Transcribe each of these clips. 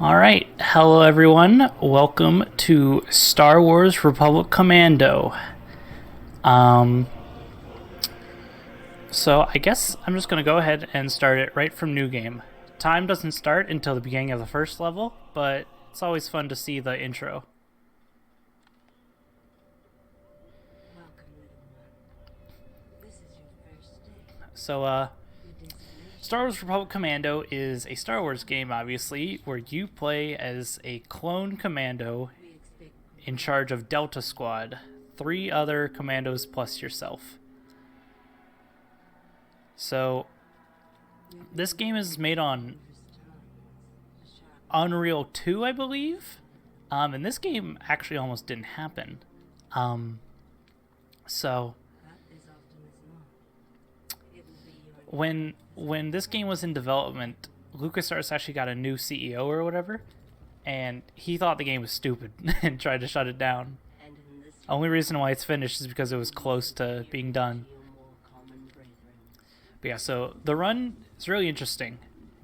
Alright, hello everyone. Welcome to Star Wars Republic Commando. Um, so I guess I'm just going to go ahead and start it right from new game. Time doesn't start until the beginning of the first level, but it's always fun to see the intro. So, Star Wars Republic Commando is a Star Wars game, obviously, where you play as a clone commando in charge of Delta Squad, 3 other commandos plus yourself. So, this game is made on Unreal 2, I believe. And this game actually almost didn't happen. So when this game was in development, LucasArts actually got a new CEO or whatever, and he thought the game was stupid and tried to shut it down. Only reason why it's finished is because it was close to being done. But yeah, so the run is really interesting.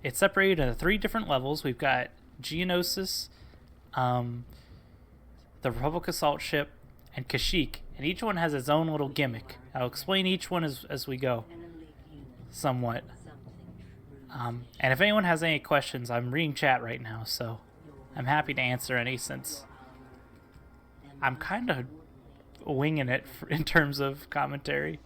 It's separated into 3 different levels. We've got Geonosis, the Republic Assault Ship, and Kashyyyk, and each one has its own little gimmick. I'll explain each one as we go, somewhat. And if anyone has any questions, I'm reading chat right now, so I'm happy to answer any, since I'm kind of winging it in terms of commentary.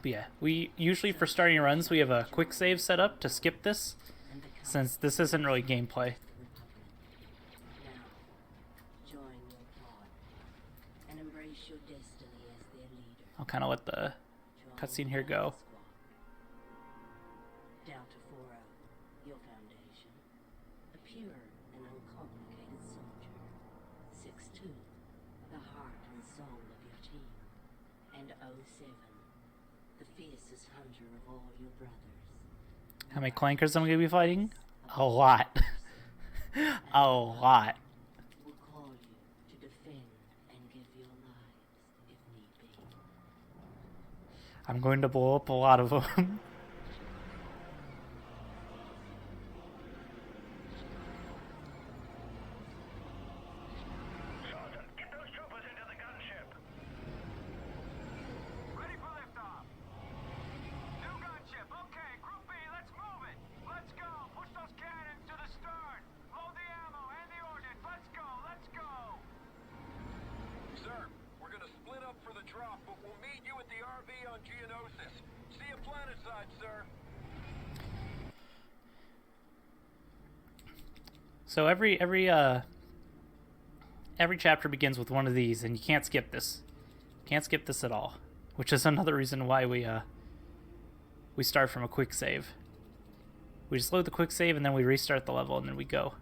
But yeah, we usually, for starting runs, we have a quick save set up to skip this, since this isn't really gameplay. I'll kind of let the cutscene here go. Your foundation, a pure and uncomplicated soldier. 6-2, the heart and soul of your team. And 07, the fiercest hunter of all your brothers. How many clankers am I going to be fighting? A lot. A lot. Will call you to defend and give your lives if need be. I'm going to blow up a lot of them. So every chapter begins with one of these, and you can't skip this. Can't skip this at all, which is another reason why we start from a quick save. We just load the quick save, and then we restart the level, and then we go.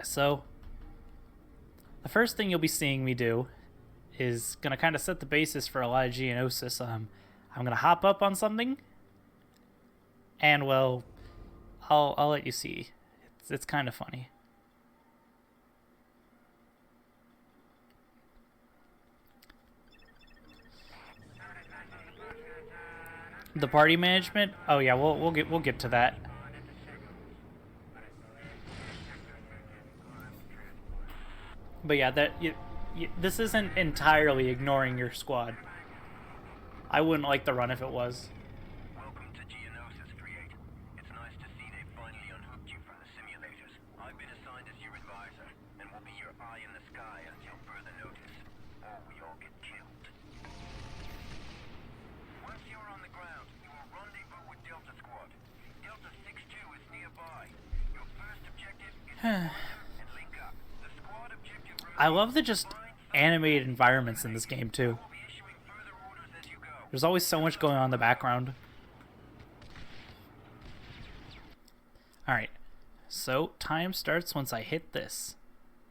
So the first thing you'll be seeing me do is gonna kind of set the basis for a lot of Geonosis. I'm gonna hop up on something, and well, I'll let you see. It's kind of funny. The party management? Oh yeah, we'll get to that. But yeah, this isn't entirely ignoring your squad. I wouldn't like the run if it was. Welcome to Geonosis, Create. It's nice to see they finally unhooked you from the simulators. I've been assigned as your advisor, and will be your eye in the sky until further notice, or we all get killed. Once you're on the ground, you will rendezvous with Delta Squad. Delta 6-2 is nearby. Your first objective is to and link up. The squad objective I love the just animated environments in this game too. will be issuing further orders as you go. There's always so much going on in the background. Alright, so time starts once I hit this.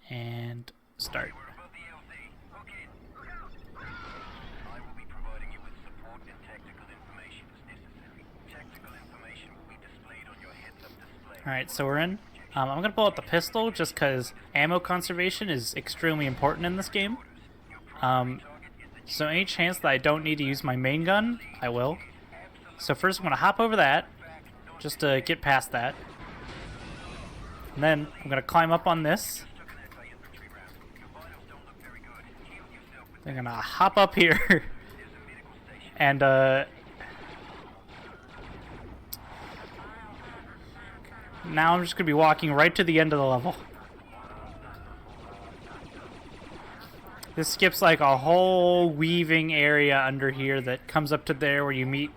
And start. We're above the LZ. Hook in. I will be providing you with support and tactical information as necessary. Tactical information will be displayed on your heads-up display. Alright, so we're in. I'm going to pull out the pistol just because ammo conservation is extremely important in this game. So any chance that I don't need to use my main gun, I will. So first I'm going to hop over that, just to get past that. And then I'm going to climb up on this. I'm going to hop up here. And, now I'm just going to be walking right to the end of the level. This skips like a whole weaving area under here that comes up to there where you meet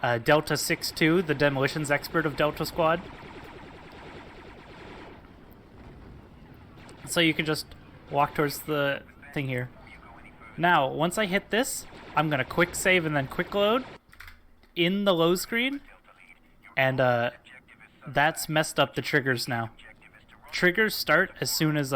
Delta 6-2, the demolitions expert of Delta Squad. So you can just walk towards the thing here. Now, once I hit this, I'm going to quick save and then quick load in the load screen. And that's messed up the triggers now. Triggers start as soon as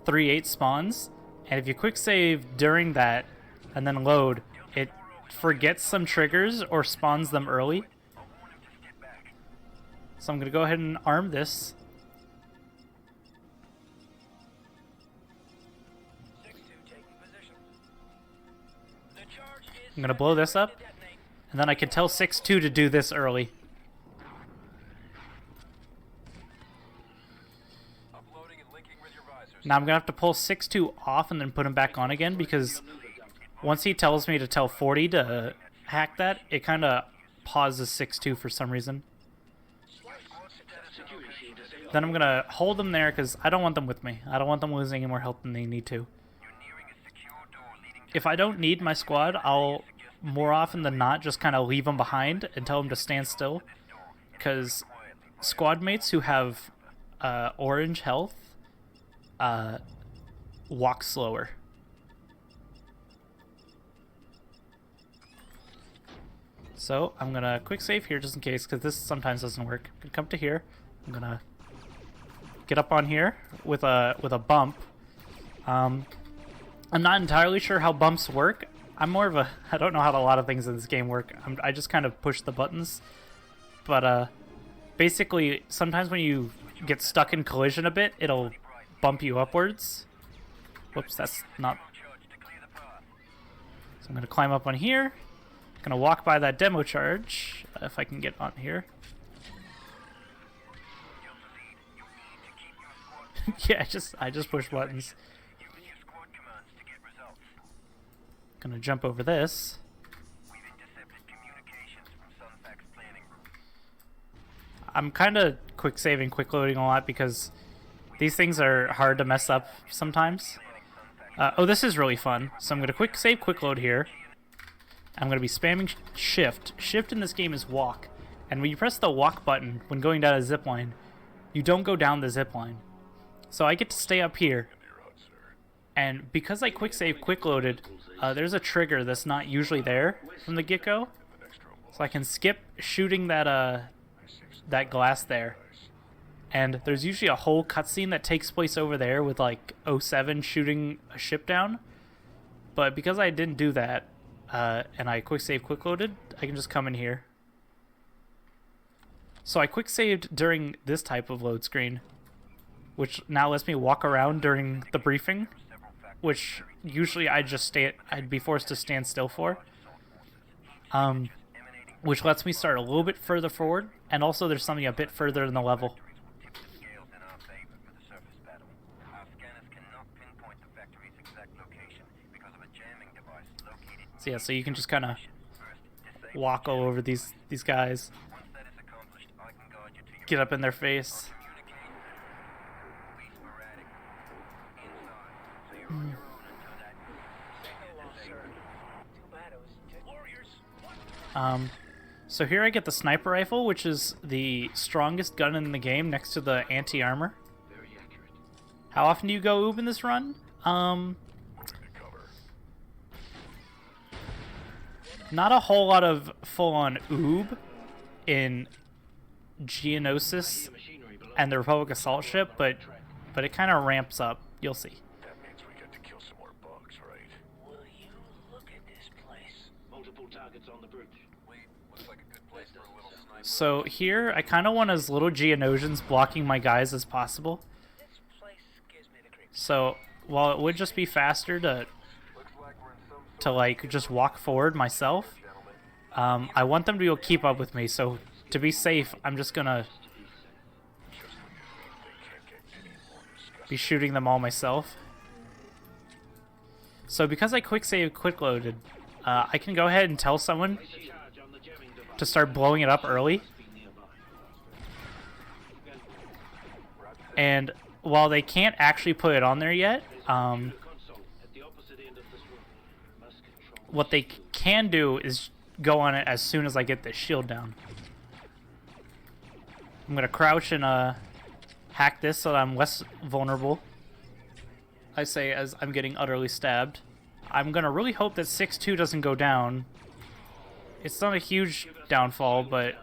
3-8 spawns, and if you quick save during that and then load, it forgets some triggers or spawns them early. So I'm going to go ahead and arm this. I'm going to blow this up, and then I can tell 6-2 to do this early. Now I'm going to have to pull 6-2 off and then put him back on again, because once he tells me to tell 40 to hack that, it kind of pauses 6-2 for some reason. Then I'm going to hold them there because I don't want them with me. I don't want them losing any more health than they need to. If I don't need my squad, I'll more often than not just kind of leave them behind and tell them to stand still, because squad mates who have orange health walk slower. So I'm gonna quick save here just in case, because this sometimes doesn't work. I'm gonna come to here. I'm gonna get up on here with a bump. I'm not entirely sure how bumps work. I'm more of a I don't know how a lot of things in this game work. I just kind of push the buttons. But basically, sometimes when you get stuck in collision a bit, it'll bump you upwards. Whoops, that's not. So I'm gonna climb up on here. Gonna walk by that demo charge if I can get on here. Yeah, I just push buttons. Gonna jump over this. I'm kind of quick saving, quick loading a lot because these things are hard to mess up sometimes. Oh, this is really fun. So I'm gonna quick save, quick load here. I'm gonna be spamming shift. Shift in this game is walk, and when you press the walk button when going down a zipline, you don't go down the zipline. So I get to stay up here, and because I quick save, quick loaded, there's a trigger that's not usually there from the get-go, so I can skip shooting that that glass there. And there's usually a whole cutscene that takes place over there with like 07 shooting a ship down, but because I didn't do that, and I quick save, quick loaded, I can just come in here. So I quick saved during this type of load screen, which now lets me walk around during the briefing, which usually I'd be forced to stand still for. Which lets me start a little bit further forward, and also there's something a bit further in the level. So yeah, so you can just kind of walk all over these guys, get up in their face. So here I get the sniper rifle, which is the strongest gun in the game next to the anti-armor. How often do you go oob in this run? Not a whole lot of full-on oob in Geonosis and the Republic Assault Ship, but it kind of ramps up. You'll see. That means we get to kill some more bugs, right? Will you look at this place? Multiple targets on the bridge. Looks like a good place for a little sniper. So here, I kind of want as little Geonosians blocking my guys as possible. This place gives me the creeps. So while it would just be faster to like just walk forward myself, I want them to be able to keep up with me. So to be safe, I'm just gonna be shooting them all myself. So because I quick save, quick loaded, I can go ahead and tell someone to start blowing it up early. And while they can't actually put it on there yet, what they can do is go on it as soon as I get this shield down. I'm gonna crouch and hack this so that I'm less vulnerable. I say as I'm getting utterly stabbed. I'm gonna really hope that 6-2 doesn't go down. It's not a huge downfall, but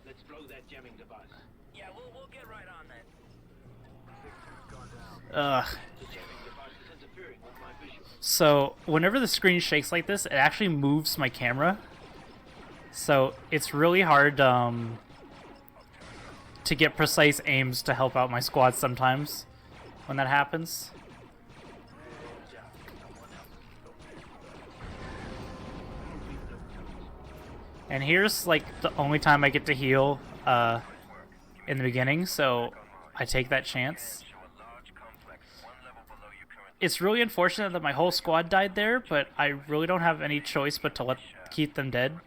Let's blow that jamming device. Yeah, we'll get right on that. ugh. The jamming device is interfering with my vision. So whenever the screen shakes like this, it actually moves my camera. So it's really hard to get precise aims to help out my squad sometimes when that happens. And here's like the only time I get to heal in the beginning, so I take that chance. It's really unfortunate that my whole squad died there, but I really don't have any choice but to keep them dead.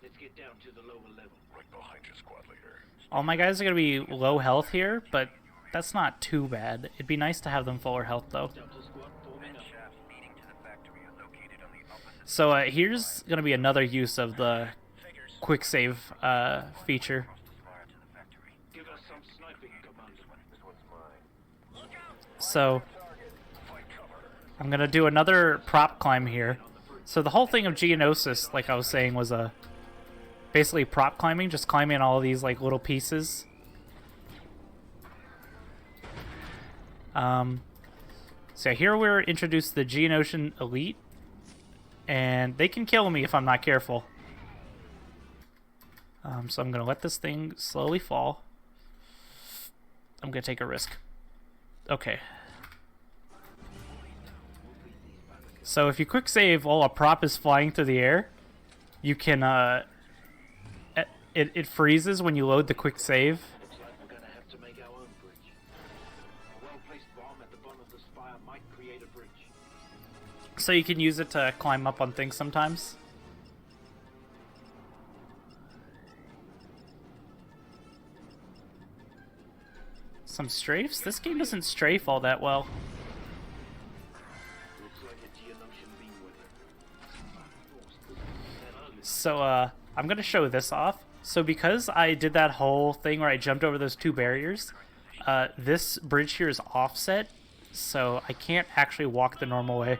Let's get down to the lower level. Right behind you, squad leader. All my guys are going to be low health here, but that's not too bad. It'd be nice to have them fuller health, though. Delta squad forming up. Shafts leading to the factory are located on the opposite So here's going to be another use of the quick save feature. fire to the factory. Give us some sniping, Commando. This one's mine. So I'm going to do another prop climb here. So the whole thing of Geonosis, like I was saying, was basically prop climbing, just climbing all these like little pieces. So here we're introduced to the Geonosian Elite, and they can kill me if I'm not careful. So I'm gonna let this thing slowly fall. I'm gonna take a risk. Okay. So if you quick save while a prop is flying through the air, you can it freezes when you load the quick save. Looks like we're gonna have to make our own bridge. A well-placed bomb at the bottom of the spire might create a bridge. So you can use it to climb up on things sometimes. Some strafes? This game doesn't strafe all that well. Looks like a Geonosian beam weapon. So I'm gonna show this off. So because I did that whole thing where I jumped over those two barriers, this bridge here is offset, so I can't actually walk the normal way.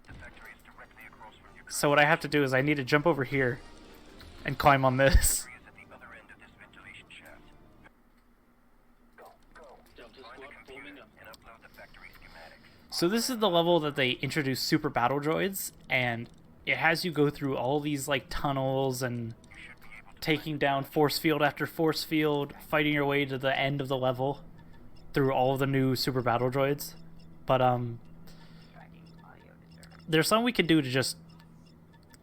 The factory is directly across from you. So what I have to do is I need to jump over here and climb on this. Is at the other end of this ventilation shaft. Delta squad forming up. And upload the factory schematics. So this is the level that they introduced super battle droids, and it has you go through all these like tunnels and taking down force field after force field, fighting your way to the end of the level through all of the new super battle droids. But there's something we can do to just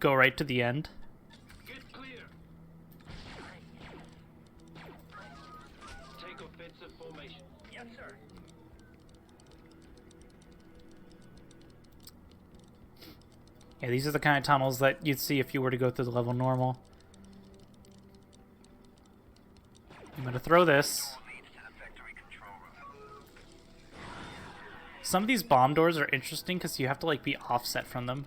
go right to the end. Get clear. Take offensive formation. Yes, sir. Yeah, these are the kind of tunnels that you'd see if you were to go through the level normal. I'm gonna throw this. Leads to the factory control room. Some of these bomb doors are interesting because you have to like be offset from them.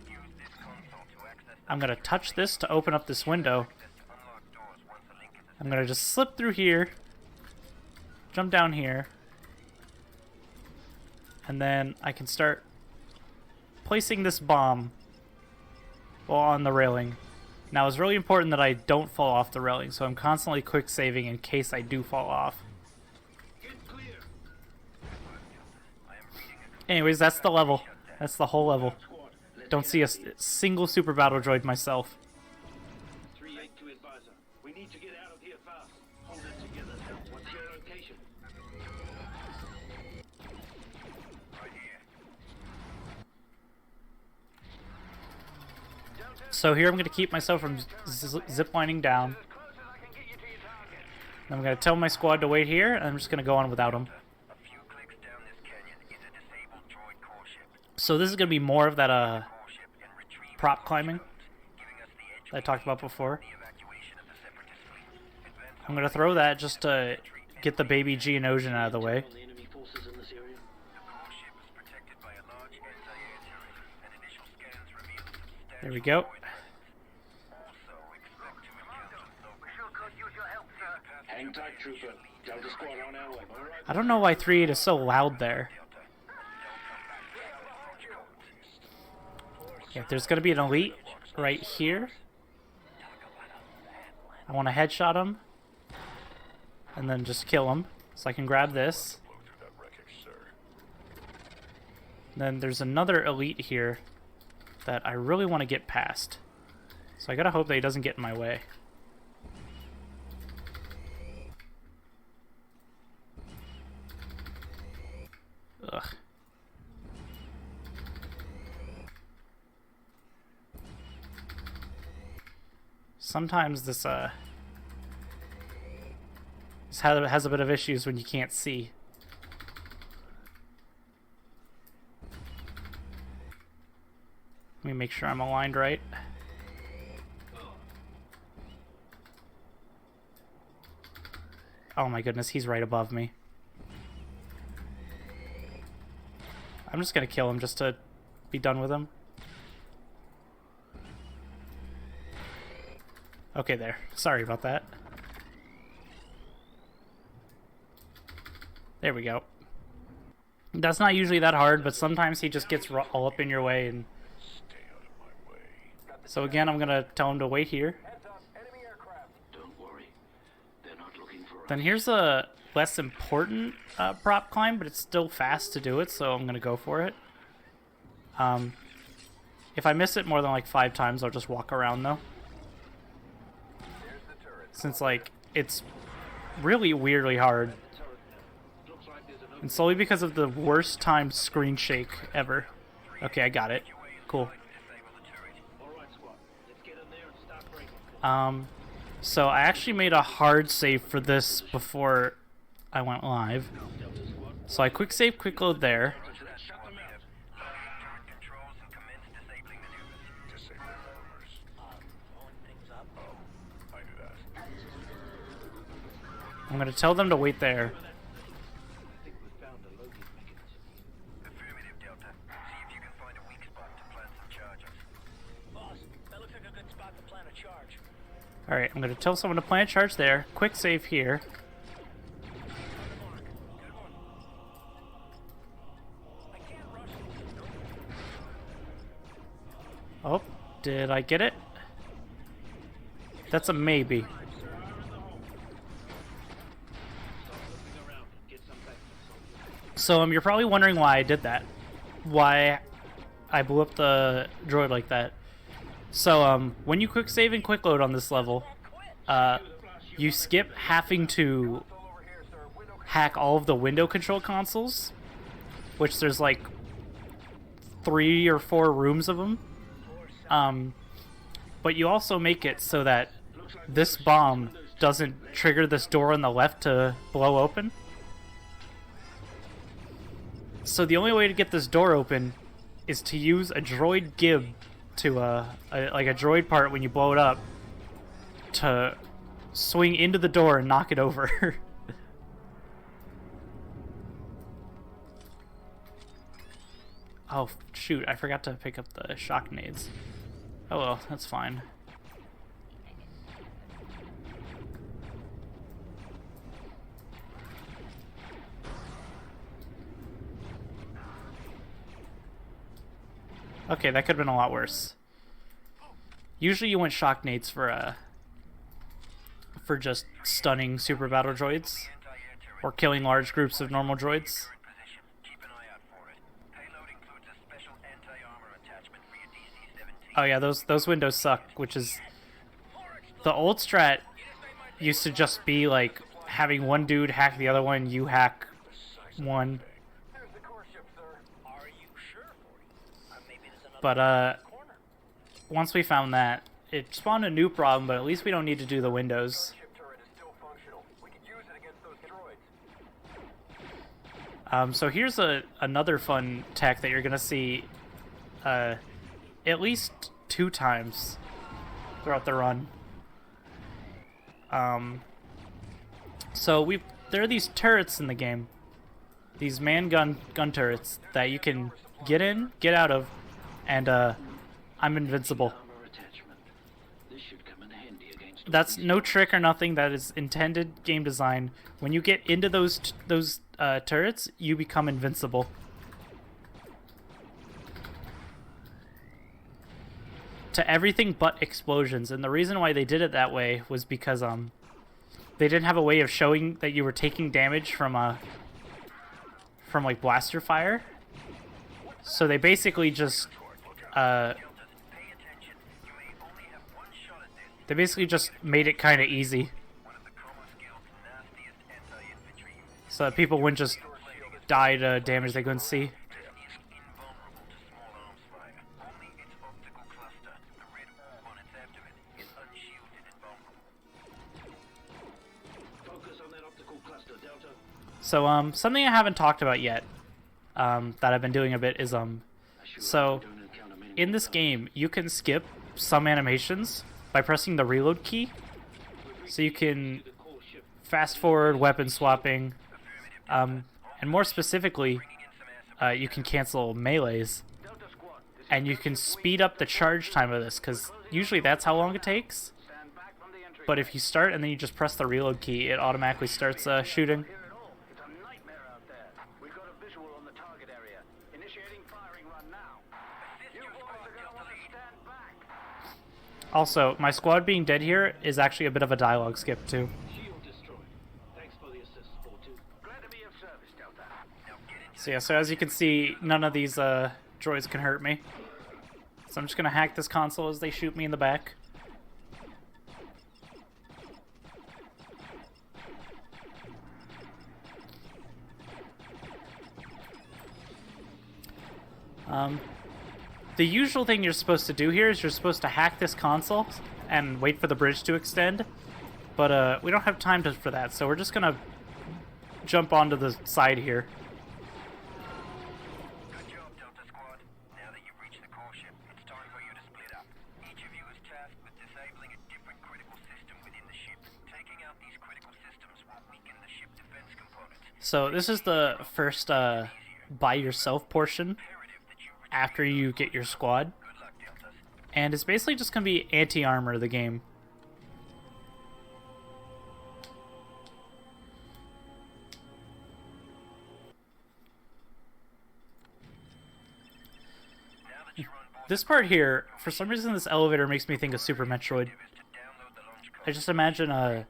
Use this console to access I'm gonna touch this to open up this window. to unlock doors once the link is I'm gonna just slip through here, jump down here, and then I can start placing this bomb on the railing. Now it's really important that I don't fall off the railing, so I'm constantly quick saving in case I do fall off. Get clear. Anyways, that's the level. That's the whole level. Squad. Let's Don't get see a out of here. single super battle droid myself. 3-8 to advisor. We need to get out of here fast. Hold it together. What's your So here I'm going to keep myself from ziplining down. I'm going to tell my squad to wait here, and I'm just going to go on without them. So this is going to be more of that prop climbing that I talked about before. I'm going to throw that just to get the baby Geonosian out of the way. There we go. Hang tight, trooper. Delta squad on our way. I don't know why 3-8 is so loud there. Yeah, there's going to be an elite right here. I want to headshot him. And then just kill him. So I can grab this. Then there's another elite here that I really want to get past. So I gotta hope that he doesn't get in my way. Ugh. Sometimes this has a bit of issues when you can't see. Let me make sure I'm aligned right. Oh my goodness, he's right above me. I'm just gonna kill him just to be done with him. Okay, there. Sorry about that. There we go. That's not usually that hard, but sometimes he just gets all up in your way. And so again, I'm gonna tell him to wait here. Don't worry. They're not looking for us. Then here's a less important prop climb, but it's still fast to do it, so I'm gonna go for it. If I miss it more than like 5 times, I'll just walk around though. Since like it's really weirdly hard. And solely because of the worst timed screen shake ever. Okay, I got it. Cool. So I actually made a hard save for this before I went live. So I quick save, quick load there. I'm gonna tell them to wait there. Alright, I'm going to tell someone to plant a charge there. Quick save here. Oh, did I get it? That's a maybe. So you're probably wondering why I did that. Why I blew up the droid like that. So, when you quick save and quick load on this level, you skip having to hack all of the window control consoles, which there's like 3 or 4 rooms of them. But you also make it so that this bomb doesn't trigger this door on the left to blow open. So the only way to get this door open is to use a droid gib to like a droid part when you blow it up to swing into the door and knock it over. Oh shoot, I forgot to pick up the shock nades. Oh well, that's fine. Okay, that could have been a lot worse. Usually you want shock nades for just stunning super battle droids or killing large groups of normal droids. Oh yeah, those windows suck, which is the old strat used to just be like having one dude hack the other one, you hack one. But once we found that, it spawned a new problem, but at least we don't need to do the windows. Ship turret is still functional. We could use it against those droids. So here's another fun tech that you're gonna see at least 2 times throughout the run. So there are these turrets in the game, these gun turrets that you can get in, get out of, and I'm invincible. Armor attachment. This should come in handy against That's no trick or nothing. That is intended game design. When you get into those turrets, you become invincible. To everything but explosions, and the reason why they did it that way was because they didn't have a way of showing that you were taking damage from like blaster fire. So they basically just made it kind of easy, so that people wouldn't just die to damage they couldn't see. Focus on that optical cluster, Delta. So something I haven't talked about yet, that I've been doing a bit is so in this game you can skip some animations by pressing the reload key. So you can fast forward weapon swapping, and more specifically, you can cancel melees, and you can speed up the charge time of this, because usually that's how long it takes. But if you start and then you just press the reload key, it automatically starts shooting. It's a nightmare out there. We've got a visual on the target area. Initiating firing run now. You boys are gonna want to stand back. Also, my squad being dead here is actually a bit of a dialogue skip too. Shield destroyed. Thanks for the assist, 4-2. Glad to be of service, Delta. So yeah, so as you can see, none of these droids can hurt me. So I'm just gonna hack this console as they shoot me in the back. The usual thing you're supposed to do here is you're supposed to hack this console and wait for the bridge to extend, but we don't have time for that, so we're just gonna jump onto the side here. Good job, Delta Squad. Now that you've reached the core ship, it's time for you to split up. Each of you is tasked with disabling a different critical system within the ship. Taking out these critical systems will weaken the ship defense components. So this is the first by yourself portion after you get your squad, Good luck, Deltas. and it's basically just gonna be anti-armor the game. Now that you're on board, This part here, for some reason this elevator makes me think of Super Metroid. is to download the launch code I just imagine with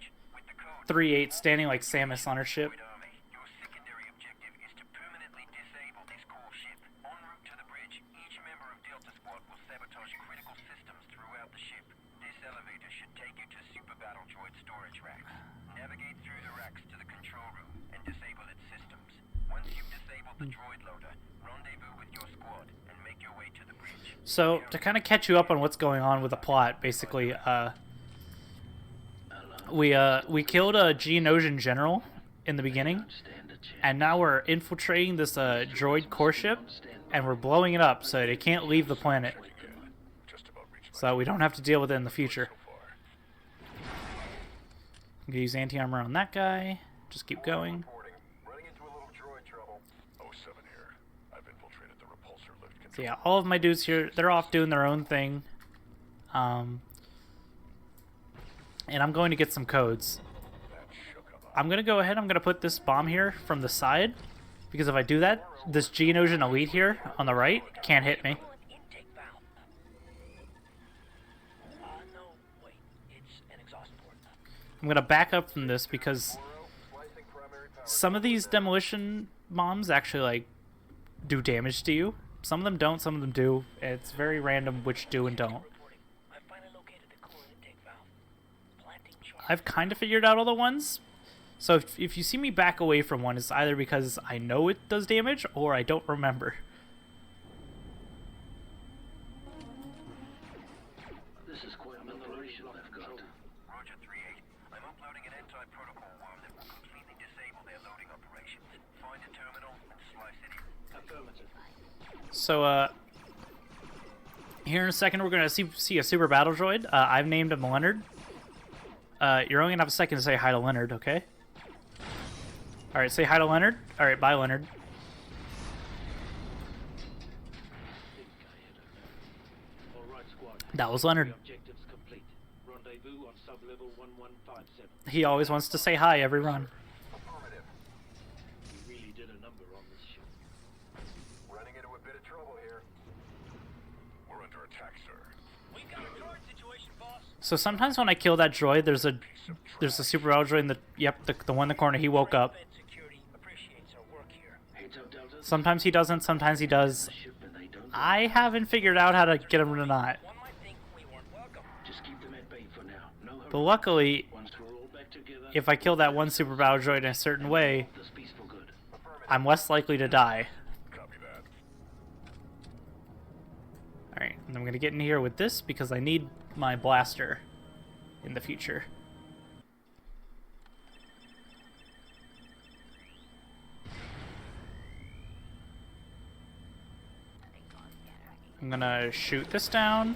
the code 3-8 standing like Samus on her ship. Army. Your secondary objective is to permanently disable this core ship. En route to the bridge, each member of Delta Squad will sabotage critical systems throughout the ship. This elevator should take you to Super Battle Droid storage racks. Navigate through the racks to the control room and disable its systems. Once you've disabled the droid loader, rendezvous with your squad and make your way to the bridge. So to kind of catch you up on what's going on with the plot, basically, we killed a Geonosian general in the beginning, Stand a chance. and now we're infiltrating this droid core ship, and we're blowing it up so it can't leave the planet, so we don't have to deal with it in the future. I'm gonna use anti-armor on that guy. Just keep going. Running into a little droid trouble. 07 here. I've infiltrated the repulsor lift control. So yeah, all of my dudes here, they're off doing their own thing. And I'm going to get some codes. I'm going to go ahead, I'm going to put this bomb here from the side, because if I do that, this Geonosian elite here on the right can't hit me. Intake valve. No, wait. It's an exhaust port. I'm going to back up from this because some of these demolition bombs actually like do damage to you. Some of them don't, some of them do. It's very random which do and don't. Reporting. I finally located the core intake valve. Planting charge. I've kind of figured out all the ones. So if you see me back away from one, it's either because I know it does damage or I don't remember. anti-protocol worm that will completely disable their loading operations. Find a terminal and slice it in. Affirmative. So, here in a second we're gonna see a super battle droid. I've named him Leonard. You're only gonna have a second to say hi to Leonard, okay? Alright, say hi to Leonard. Alright, bye, Leonard. All right, squad. That was Leonard. Objectives complete. Rendezvous on sub-level 1157. He always wants to say hi every run. Affirmative. You really did a number on this ship. Running into a bit of trouble here. We're under attack, sir. We've got a droid situation, boss. So sometimes when I kill that droid, there's a super battle droid in the one in the corner. He woke up. Security appreciates our work here. Heads up, Delta. Sometimes he doesn't. Sometimes he does. Ship and they don't. I haven't figured out how to get him to not. One might think we weren't welcome. Just keep them at bay for now. No hurry. But luckily, Once we're all back together, if I kill that one super battle droid in a certain way, this peace for good. I'm less likely to die. Copy that. Alright, and I'm gonna get in here with this because I need my blaster in the future. I'm gonna shoot this down.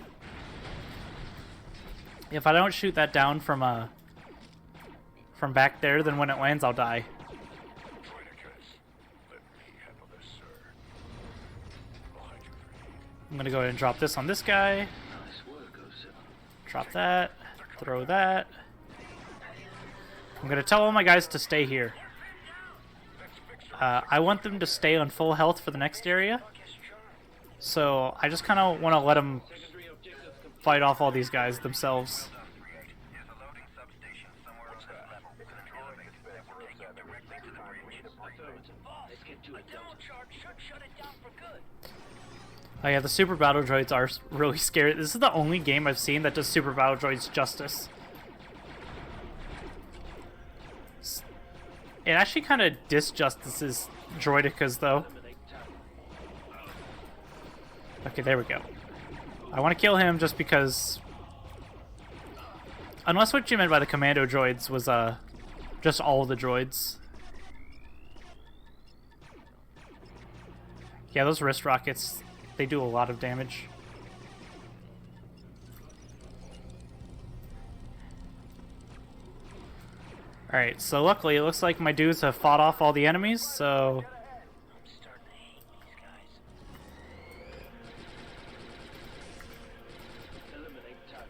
If I don't shoot that down from back there, then when it lands, I'll die. Droidicus, let me handle this, sir. I'll hide you for need. I'm gonna go ahead and drop this on this guy. Nice work, 07. Drop that. Throw that. I'm gonna tell all my guys to stay here. I want them to stay on full health for the next area. So I just kind of want to let them fight off all these guys themselves. There's a loading substation somewhere on this level. An elevator that will take you directly to the bridge. Let's get to it, Delta. Shut it down for good. Oh yeah, the super battle droids are really scary. This is the only game I've seen that does super battle droids justice. It actually kind of disjustices droidicas though. Okay, there we go. I want to kill him just because... Unless what you meant by the Commando droids was just all the droids. Yeah, those wrist rockets, they do a lot of damage. Alright, so luckily it looks like my dudes have fought off all the enemies, so... I'm starting to hate these guys. Eliminate target.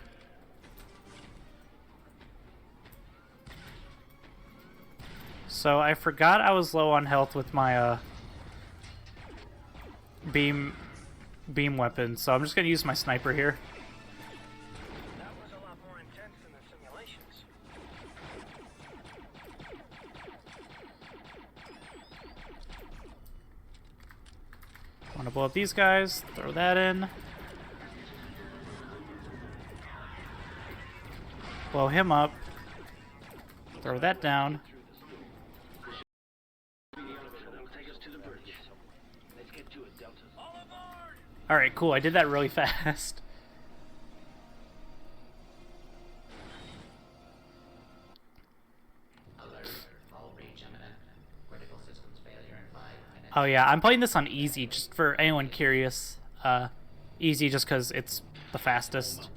So I forgot I was low on health with my beam weapon, so I'm just gonna use my sniper here. That was a lot more intense than the simulations. I want to blow up these guys, throw that in. Blow him up. Throw that down. The elevator that'll take us to the bridge. Let's get to it, Delta. Alright, cool, I did that really fast. Alert. All breach imminent. Critical systems failure in 5 minutes. Oh yeah, I'm playing this on easy, just for anyone curious. Easy just because it's the fastest.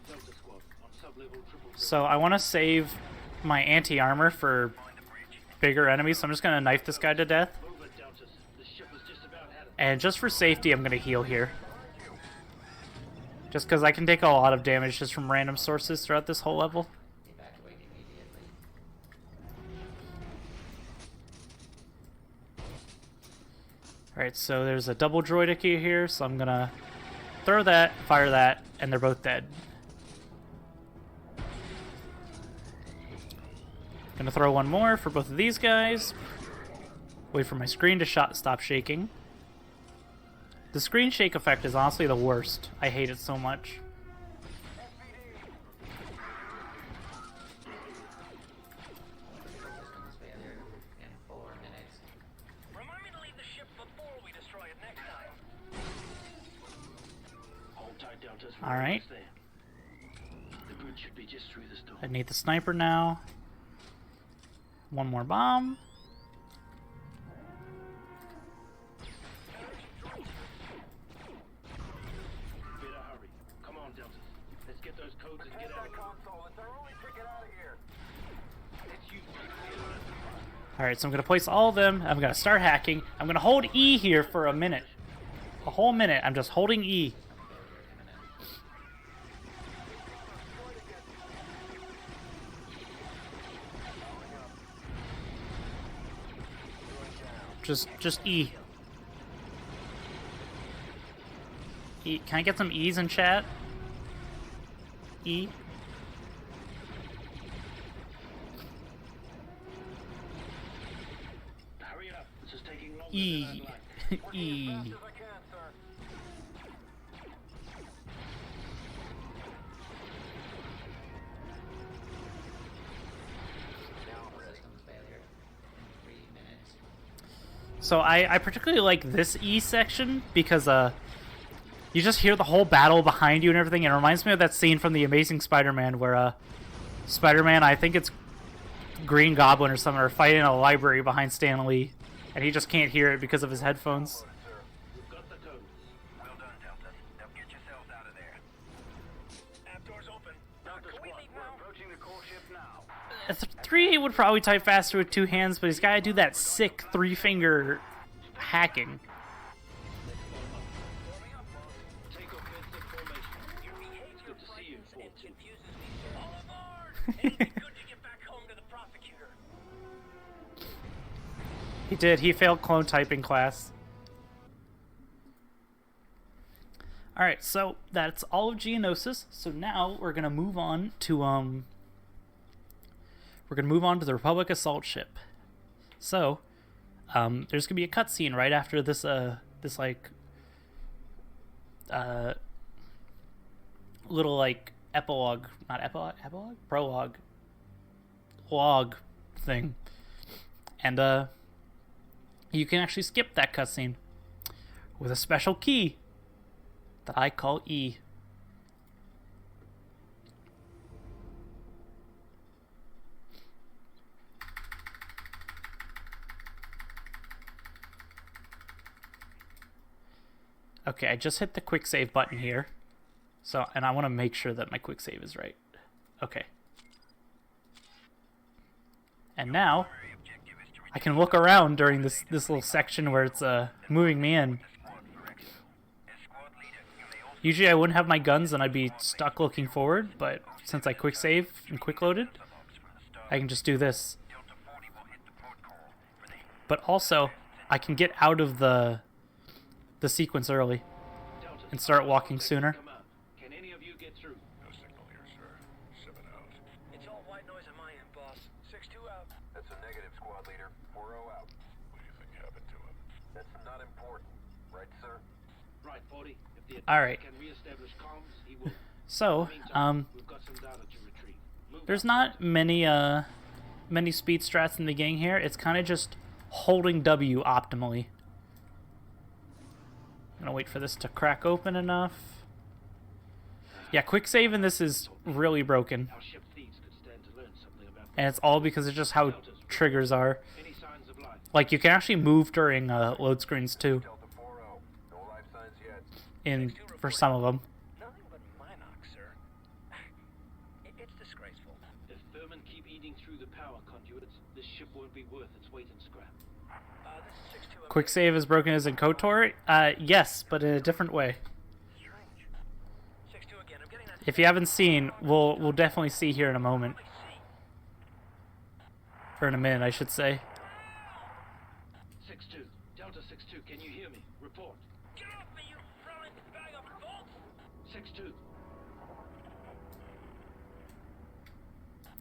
Delta squad on sub-level 777. So I want to save my anti-armor for bigger enemies, so I'm just going to knife this guy to death. Move it, Delta. The ship was just about had it. And just for safety, I'm going to heal here. Just because I can take a lot of damage just from random sources throughout this whole level. Evacuate immediately. Alright, so there's a double droidica here, so I'm going to throw that, fire that, and they're both dead. Gonna throw one more for both of these guys. Wait for my screen to stop shaking. The screen shake effect is honestly the worst. I hate it so much. Systems failure in 4 minutes. Alright. There. The bridge should be just through this door. I need the sniper now. One more bomb. Better hurry. Come on, Delta. Let's get those codes and get out of here. Console, it's our only ticket out of here. It's you. Alright, so I'm going to place all of them. I'm going to start hacking. I'm going to hold E here for a minute. A whole minute. I'm just holding E. Just E. E. Can I get some E's in chat? E. Hurry up. This is taking longer E. than I'd like. E. As I can, sir. Systems failure in 3 minutes. So I particularly like this E section because you just hear the whole battle behind you and everything. It reminds me of that scene from The Amazing Spider-Man where Spider-Man, I think it's Green Goblin or something, are fighting in a library behind Stan Lee, and he just can't hear it because of his headphones. We've got the codes. Well done, Delta. Now get yourselves out of there. App door's open. Delta Can we squad, leave we're now? approaching the core ship now. 3 would probably type faster with 2 hands, but he's got to do that sick 3-finger hacking. Take offensive formation. Your behavior It's good to see you, frightens and 4-2. confuses me, sir. All aboard! It'll be good to get back home to the prosecutor. He did. He failed clone typing class. Alright, so that's all of Geonosis. So now we're gonna move on to the Republic assault ship. So there's gonna be a cutscene right after this little like epilogue, not epilogue, prologue, log thing, and you can actually skip that cutscene with a special key that I call E. Okay, I just hit the quick save button here. So, and I want to make sure that my quick save is right. Okay. And now I can look around during this little section where it's moving me in. Usually I wouldn't have my guns and I'd be stuck looking forward, but since I quick save and quick loaded, I can just do this. But also, I can get out of the sequence early Delta, and start walking sooner. come out. Can any of you get through? No signal here, sir. Shipping out. It's all white noise on my end, boss. 6-2 out. That's a negative, squad leader. 4-0 out. What do you think happened to him? That's not important. Right, sir? Right, 40. If the All right. can reestablish comms, he will. So, Meantime, we've got some data to retrieve. Move there's out. not many speed strats in the beginning here. It's kind of just holding W optimally. I'm gonna wait for this to crack open enough. Yeah, quick save in this is really broken, Our ship thieves could stand to learn something about and it's all because of just how triggers are. any signs of life. Like you can actually move during load screens too, Delta 4-0. No life signs yet. for some of them. Nothing but Minox, sir. It's disgraceful. If vermin keep eating through the power conduits, this ship won't be worth its weight in scrap. This is 6-2. Quick save is broken as in KOTOR. Yes, but in a different way. Strange. 6-2 again. I'm getting that. If you haven't seen, we'll definitely see here in a moment, or in a minute, I should say. 6-2. Delta 6-2, can you hear me? Report. Get off me, you frying bag of bolts! 6-2.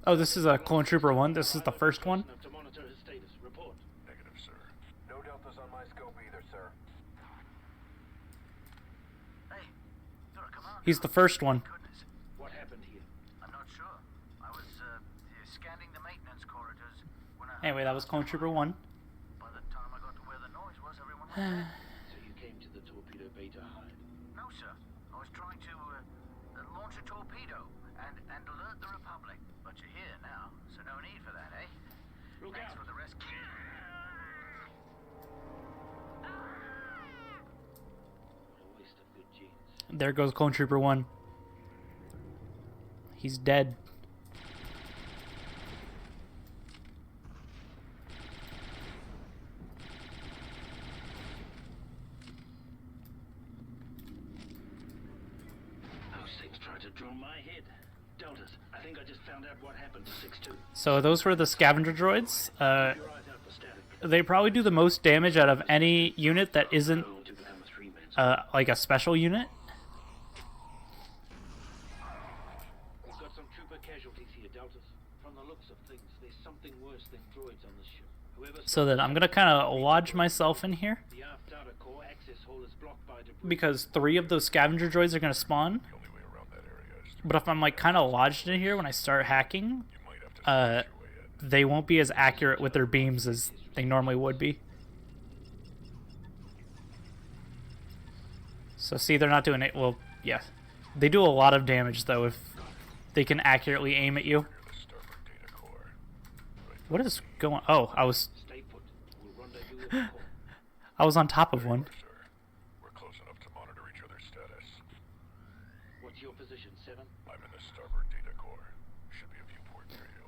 Oh, this is a Clone Trooper 1. This is the first one. To monitor his status. Report. Negative, sir. No deltas on my scope either, sir. Hey, you're a commander. He's the first one. Goodness, What happened here? I'm not sure. I was scanning the maintenance corridors when I. Anyway, that was Clone Trooper 1. By the time I got to where the noise was, everyone was dead. So you came to the torpedo bay to hide. No, sir. I was trying to the Republic, but you're here now, so no need for that, eh? Look Thanks out. for the rescue. What a waste of good genes. There goes Clone Trooper 1. He's dead. Those things tried to draw my head. Deltas, I think I just found out what happened to 6-2. So those were the scavenger droids. Your eyes out for static. They probably do the most damage out of any unit that isn't Going to become a 3-man. like a special unit. We've got some trooper casualties here, Deltas. From the looks of things, there's something worse than droids on this ship. Whoever So that I'm gonna kind of lodge myself in here the aft data core access hole is blocked by debris. because 3 of those scavenger droids are gonna spawn. But if I'm like kind of lodged in here when I start hacking, they won't be as accurate with their beams as they normally would be. So see, they're not doing it. Well, yeah, they do a lot of damage though if they can accurately aim at you. What is going? Oh, I was Stay put. We'll rendezvous at the core. I was on top of one. We're close enough to monitor each other's status. What's your position, 7? I'm in the starboard data core. Should be a viewport near you.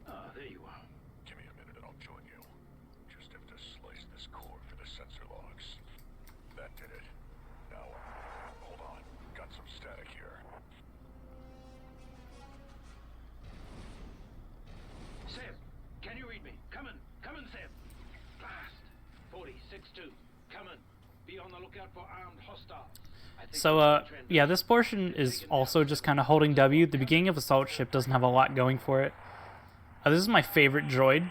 Ah, there you are. Give me a minute and I'll join you. Just have to slice this core for the sensor logs. That did it. Now, hold on. Got some static here. Seb, can you read me? Come in, Seb. Blast. 40-6-2. Come in. Be on the lookout for armed hostiles. I think So, yeah, this portion is also just kind of holding W. The beginning of Assault Ship doesn't have a lot going for it. This is my favorite droid.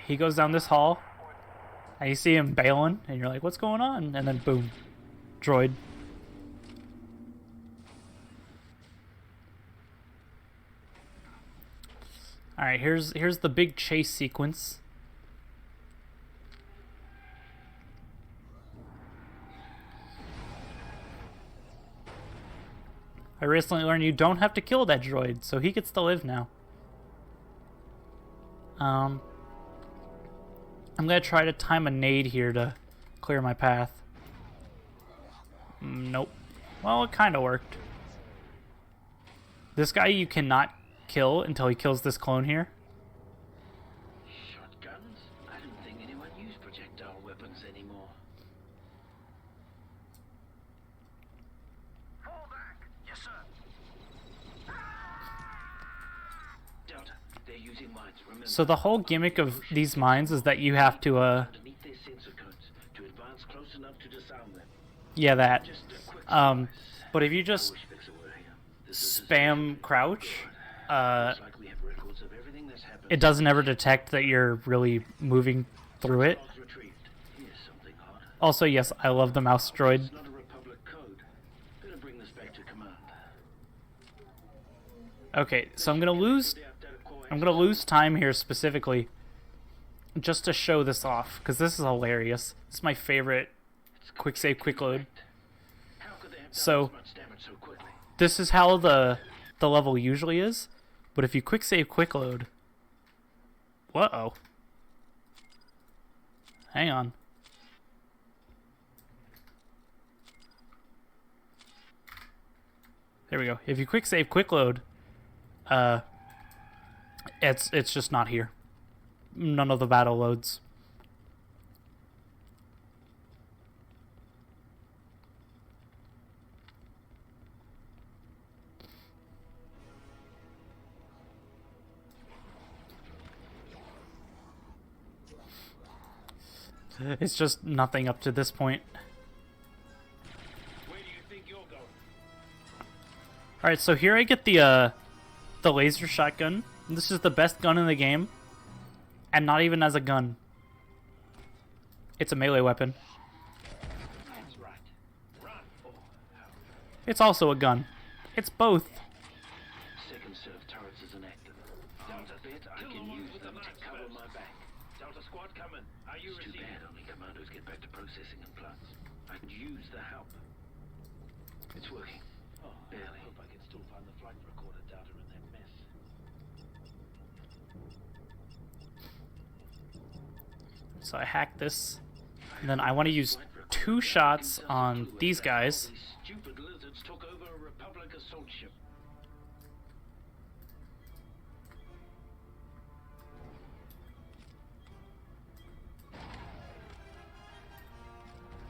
He goes down this hall, and you see him bailing, and you're like, what's going on? And then boom, droid. Alright, here's the big chase sequence. I recently learned you don't have to kill that droid, so he gets to live now. I'm gonna try to time a nade here to clear my path. Nope. Well, it kind of worked. This guy you cannot kill until he kills this clone here. Shotguns? I didn't think anyone used projectile weapons anymore. Fall back! Yes, sir. Delta, they're using mines, remember. So the whole gimmick of these mines is that you have to, Underneath their sensor codes to advance close enough to disarm them. yeah, that. Just a quick But if you just wish Kessel were here. This is spam crouch, looks like we have records of everything that's happened. it doesn't ever detect that you're really moving through it. Logs retrieved. Here's something odd. Also, yes, I love the mouse droid. It's not a Republic code. Better bring this back to command. Okay, so I'm gonna lose time here specifically just to show this off because this is hilarious. This is my favorite quick save, quick load. How could they have done So this much damage so quickly? this is how the level usually is, but if you quick save, quick load. Whoa. Hang on. There we go. If you quick save, quick load, it's just not here. None of the battle loads. It's just nothing up to this point. Where do you think you're going? Alright, so here I get the laser shotgun. This is the best gun in the game. And not even as a gun. It's a melee weapon. That's right. Run. Oh, It's also a gun. It's both. second serve turrets is inactive. Delta bet I can use them to cover my back. Delta squad coming. Are you receiving? Too bad only commandos get back to processing and plants. I can It's working. Oh, barely. I hope I can still find the flight recorder data in that mess. So I hack this, and then I want to use 2 shots on these guys. These stupid lizards took over a Republic assault ship.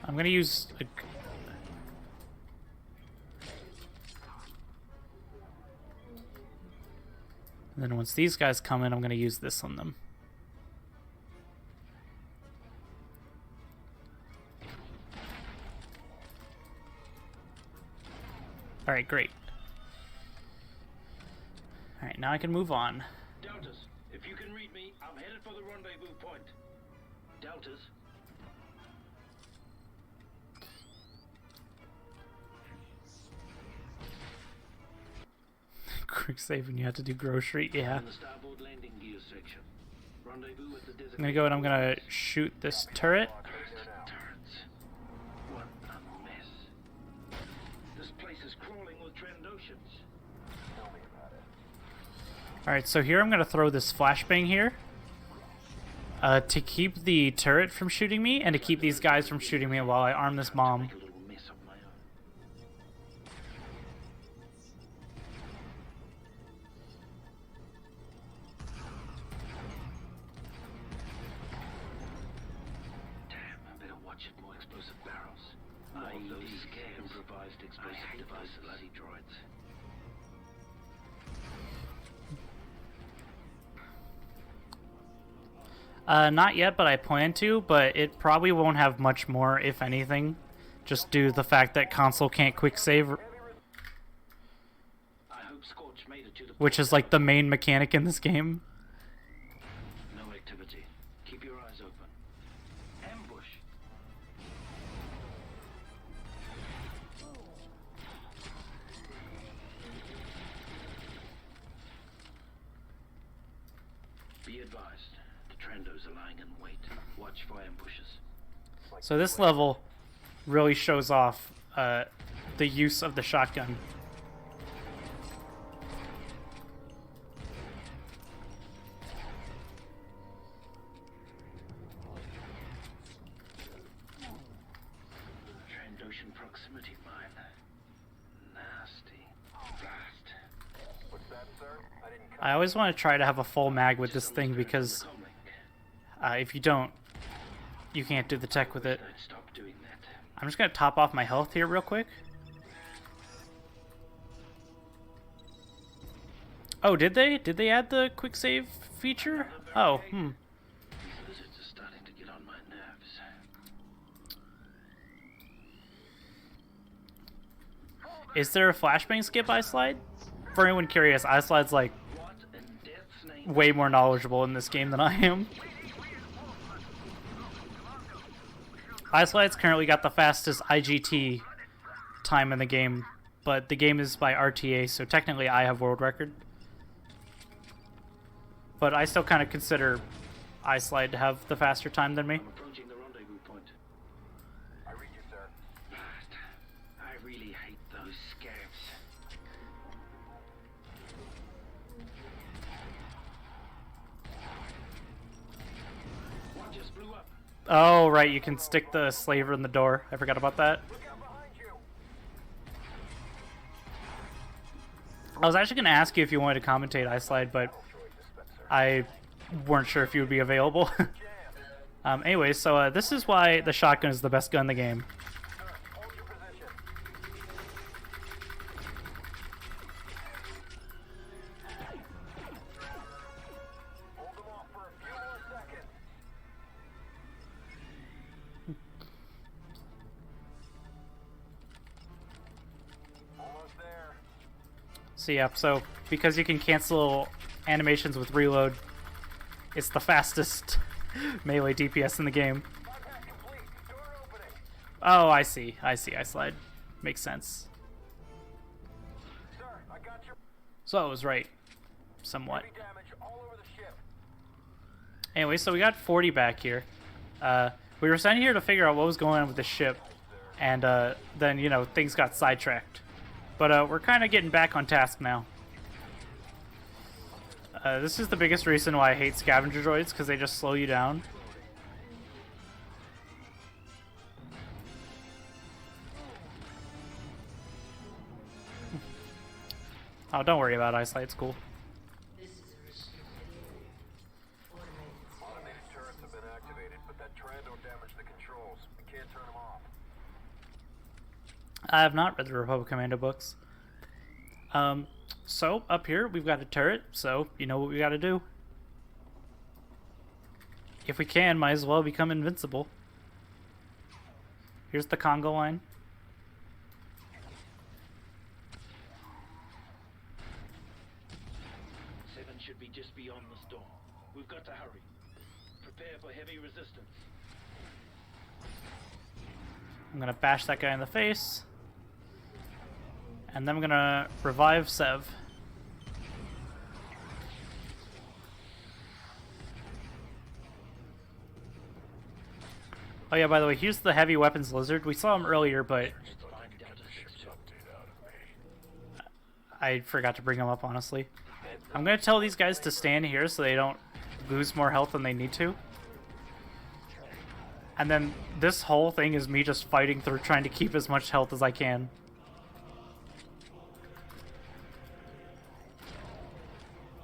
I'm gonna use a... And then once these guys come in, I'm gonna use this on them. Alright, great. Alright, now I can move on. Deltas, if you can read me, I'm headed for the rendezvous point. Deltas. Quick save when you have to do grocery, yeah. In the starboard landing gear section. Rendezvous at the I'm gonna go and I'm gonna shoot this turret. turrets. What a mess. This place is crawling with Trandoshans. Alright, so here I'm gonna throw this flashbang here. To keep the turret from shooting me, and to keep these guys from shooting me while I arm this bomb. Make a little mess of my own. Damn, I better watch it. More explosive barrels. More of those scared improvised explosive devices. Bloody droids. Not yet, but I plan to, but it probably won't have much more, if anything. Just due to the fact that console can't quick save, I hope Scorch made it to the which is like the main mechanic in this game. No activity. Keep your eyes open. Ambush. Be advised. The Trandos are lying in wait. Watch for ambushes. So this level really shows off the use of the shotgun. Trandoshan proximity mine. Nasty. Blast. What's that, sir? I didn't I always want to try to have a full mag with this thing because if you don't, you can't do the tech with it. Don't stop doing that. I'm just gonna top off my health here real quick. Oh, did they? Did they add the quick save feature? Oh, These lizards are starting to get on my nerves. Is there a flashbang skip iSlide? For anyone curious, iSlide's like What in death's name? way more knowledgeable in this game than I am. iSlide's currently got the fastest IGT time in the game, but the game is by RTA, so technically I have world record. But I still kind of consider iSlide to have the faster time than me. I'm approaching the rendezvous point. I read you, sir. Blast. I really hate those scabs. One just blew up. Oh, right, you can stick the slaver in the door. I forgot about that. Look out behind you. I was actually going to ask you if you wanted to commentate iSlide, but I weren't sure if you would be available. Anyway, so this is why the shotgun is the best gun in the game. Hold your position. Hold them off for a few more seconds. Almost there. So yeah, so because you can cancel animations with reload, it's the fastest melee DPS in the game. Bypass complete. Door opening. Oh, I see, iSlide. Makes sense. Sir, I got your So I was right, somewhat. heavy damage all over the ship. Anyway, so we got 40 back here. We were sent here to figure out what was going on with the ship, and then, you know, things got sidetracked. But we're kind of getting back on task now. This is the biggest reason why I hate scavenger droids, because they just slow you down. Oh, don't worry about eyesight, it's cool. Automated turrets have been activated, but that Trando damaged the controls. We can't turn them off. I have not read the Republic Commando books. So, up here, we've got a turret, so you know what we gotta do. If we can, might as well become invincible. Here's the Congo line. Seven should be just beyond the storm. We've got to hurry. Prepare for heavy resistance. I'm gonna bash that guy in the face. And then I'm gonna revive Sev. Oh yeah, by the way, here's the heavy weapons lizard. We saw him earlier, but I forgot to bring him up, honestly. I'm gonna tell these guys to stand here so they don't lose more health than they need to. And then this whole thing is me just fighting through trying to keep as much health as I can.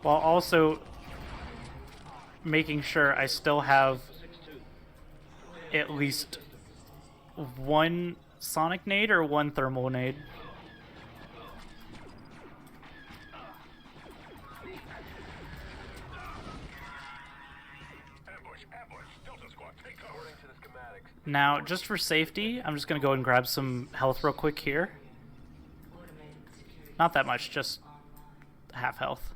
While also making sure I still have at least one sonic nade or one thermal nade. Now, just for safety, I'm just going to go and grab some health real quick here. Not that much, just half health.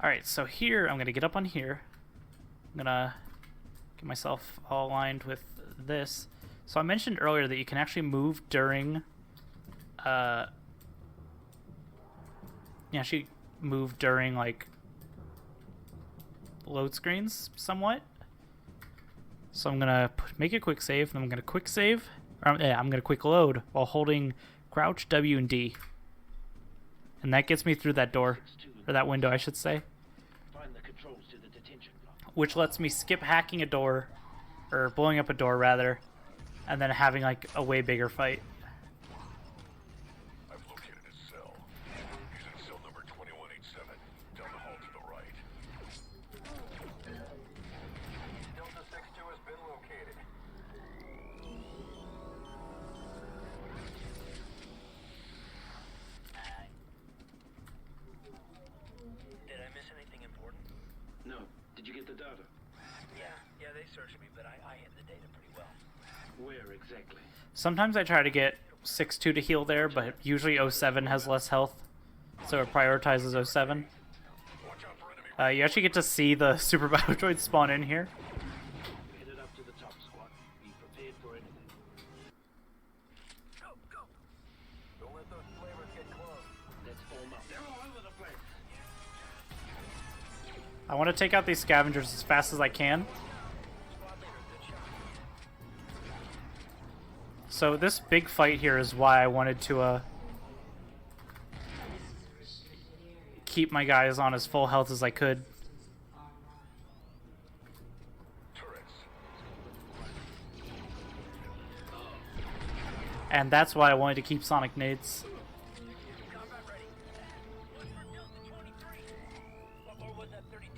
Alright, so here, I'm going to get up on here. I'm going to get myself all aligned with this. So I mentioned earlier that you can actually move during... you actually move during, like, load screens, somewhat. So I'm gonna make a quick save, and I'm gonna quick save, or yeah, I'm gonna quick load while holding Crouch, W, and D, and that gets me through that door, or that window, I should say, which lets me skip hacking a door, or blowing up a door rather, and then having like a way bigger fight. I've located a cell. Using cell number 2187 down the hall to the right. Delta 6-2 has been located. Did I miss anything important? No. Did you get the data? Yeah, they searched me, but I hid the data pretty well. Where exactly? Sometimes I try to get 6-2 to heal there, but usually 07 has less health, so it prioritizes 07. You actually get to see the Super Battle Droids spawn in here. Headed up to the top, squad. Be prepared for anything. Go, go! Don't let those flavors get close. Let's form up. They're all over the place. I want to take out these scavengers as fast as I can. So this big fight here is why I wanted to keep my guys on as full health as I could. And that's why I wanted to keep sonic nades. Combat ready. One for Delta 23. What more was that 32?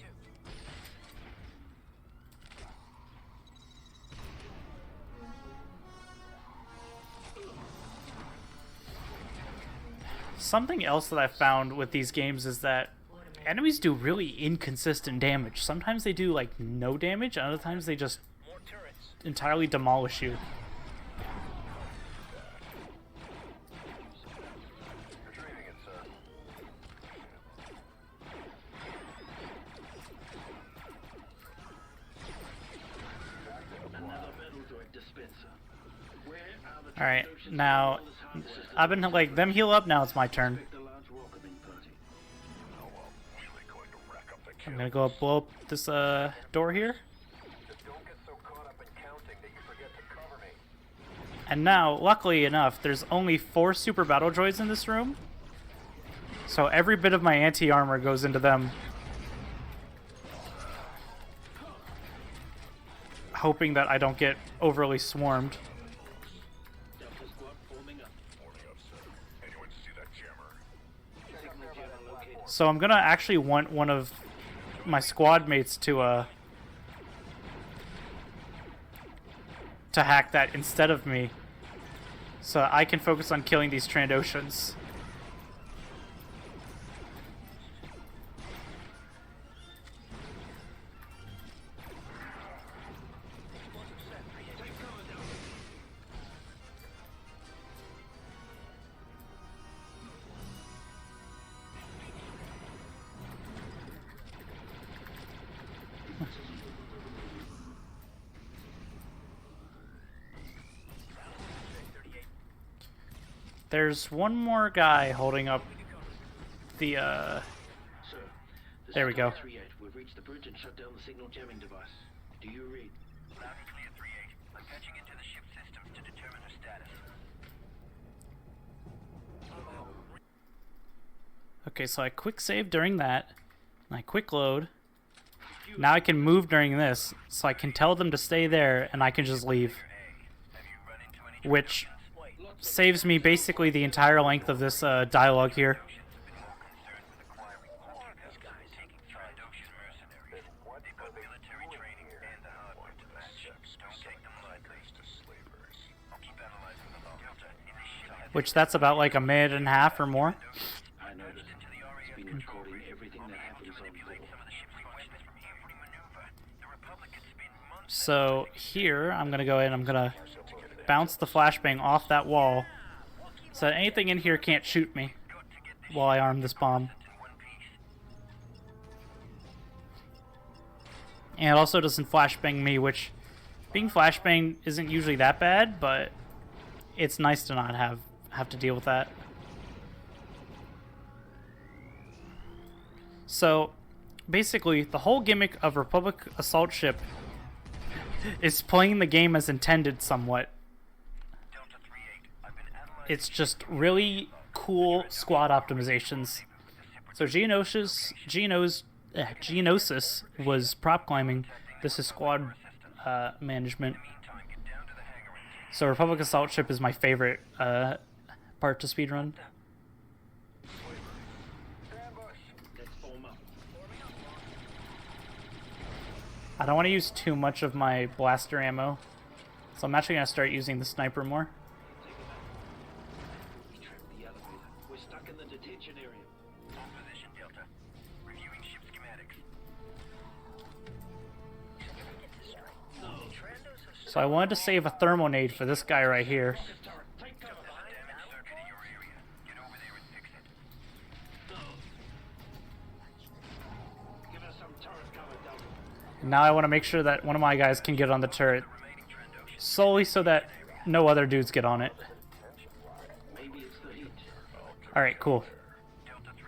Something else that I found with these games is that enemies do really inconsistent damage. Sometimes they do like no damage, and other times they just More turrets. entirely demolish you. Retrieving it, sir. Another metal droid dispenser. Where are the Alright, Trandoshan's now wireless hub systems? I've been like them heal up, now it's my turn. Expect a large welcoming party. Oh, well, really going to rack up the I'm kill. gonna go up, blow up this door here. Just don't get so caught up in counting that you forget to cover me. And now, luckily enough, there's only 4 super battle droids in this room. So every bit of my anti-armor goes into them. Hoping that I don't get overly swarmed. Delta squad forming up. Morning up, sir. Anyone see that jammer? Signal jammer located. So I'm gonna actually want one of my squad mates to hack that instead of me, so I can focus on killing these Trandoshans. There's one more guy holding up the Sir, this There is we go. Delta 3-8. We've reached the bridge and shut down the signal jamming device. Do you read? Loud and clear, 3-8. I'm patching into the ship systems to determine her status. Okay, so I quick save during that, and I quick load. Now I can move during this, so I can tell them to stay there, and I can just leave. Have you run into any Which saves me basically the entire length of this dialogue here. These guys taking Trandoshan mercenaries? They've got military training and the hardware to match. Don't take them lightly. I'll keep analyzing the log. Delta, initiate. Which that's about like a minute and a half or more. I noticed. It's been recording everything that happens on board. Some of the ship's functions from every maneuver. The Republic could spend months. So here, I'm gonna go ahead and I'm gonna bounce the flashbang off that wall, so that anything in here can't shoot me while I arm this bomb. In one piece. And it also doesn't flashbang me, which being flashbang isn't usually that bad, but it's nice to not have to deal with that. So basically, the whole gimmick of Republic Assault Ship is playing the game as intended somewhat. Delta 3-8. I've been analyzing. It's just really cool squad optimizations. So Geonosis was prop climbing. This is squad management. Meantime, get down to the hangar and So Republic Assault Ship is my favorite part to speedrun. Let's form up. I don't want to use too much of my blaster ammo, so I'm actually going to start using the sniper more. We trapped the elevator. We're stuck in the detention area. on position, Delta. Reviewing ship schematics. So I wanted to save a thermonade for this guy right here. Take cover. Damaged circuit in your area. Get over there and fix it. Give us some turret cover, Delta. Now I want to make sure that one of my guys can get on the turret, Remaining Trandoshan. solely so that no other dudes get on it. Maybe it's the heat. Alright, cool. Delta 3-8.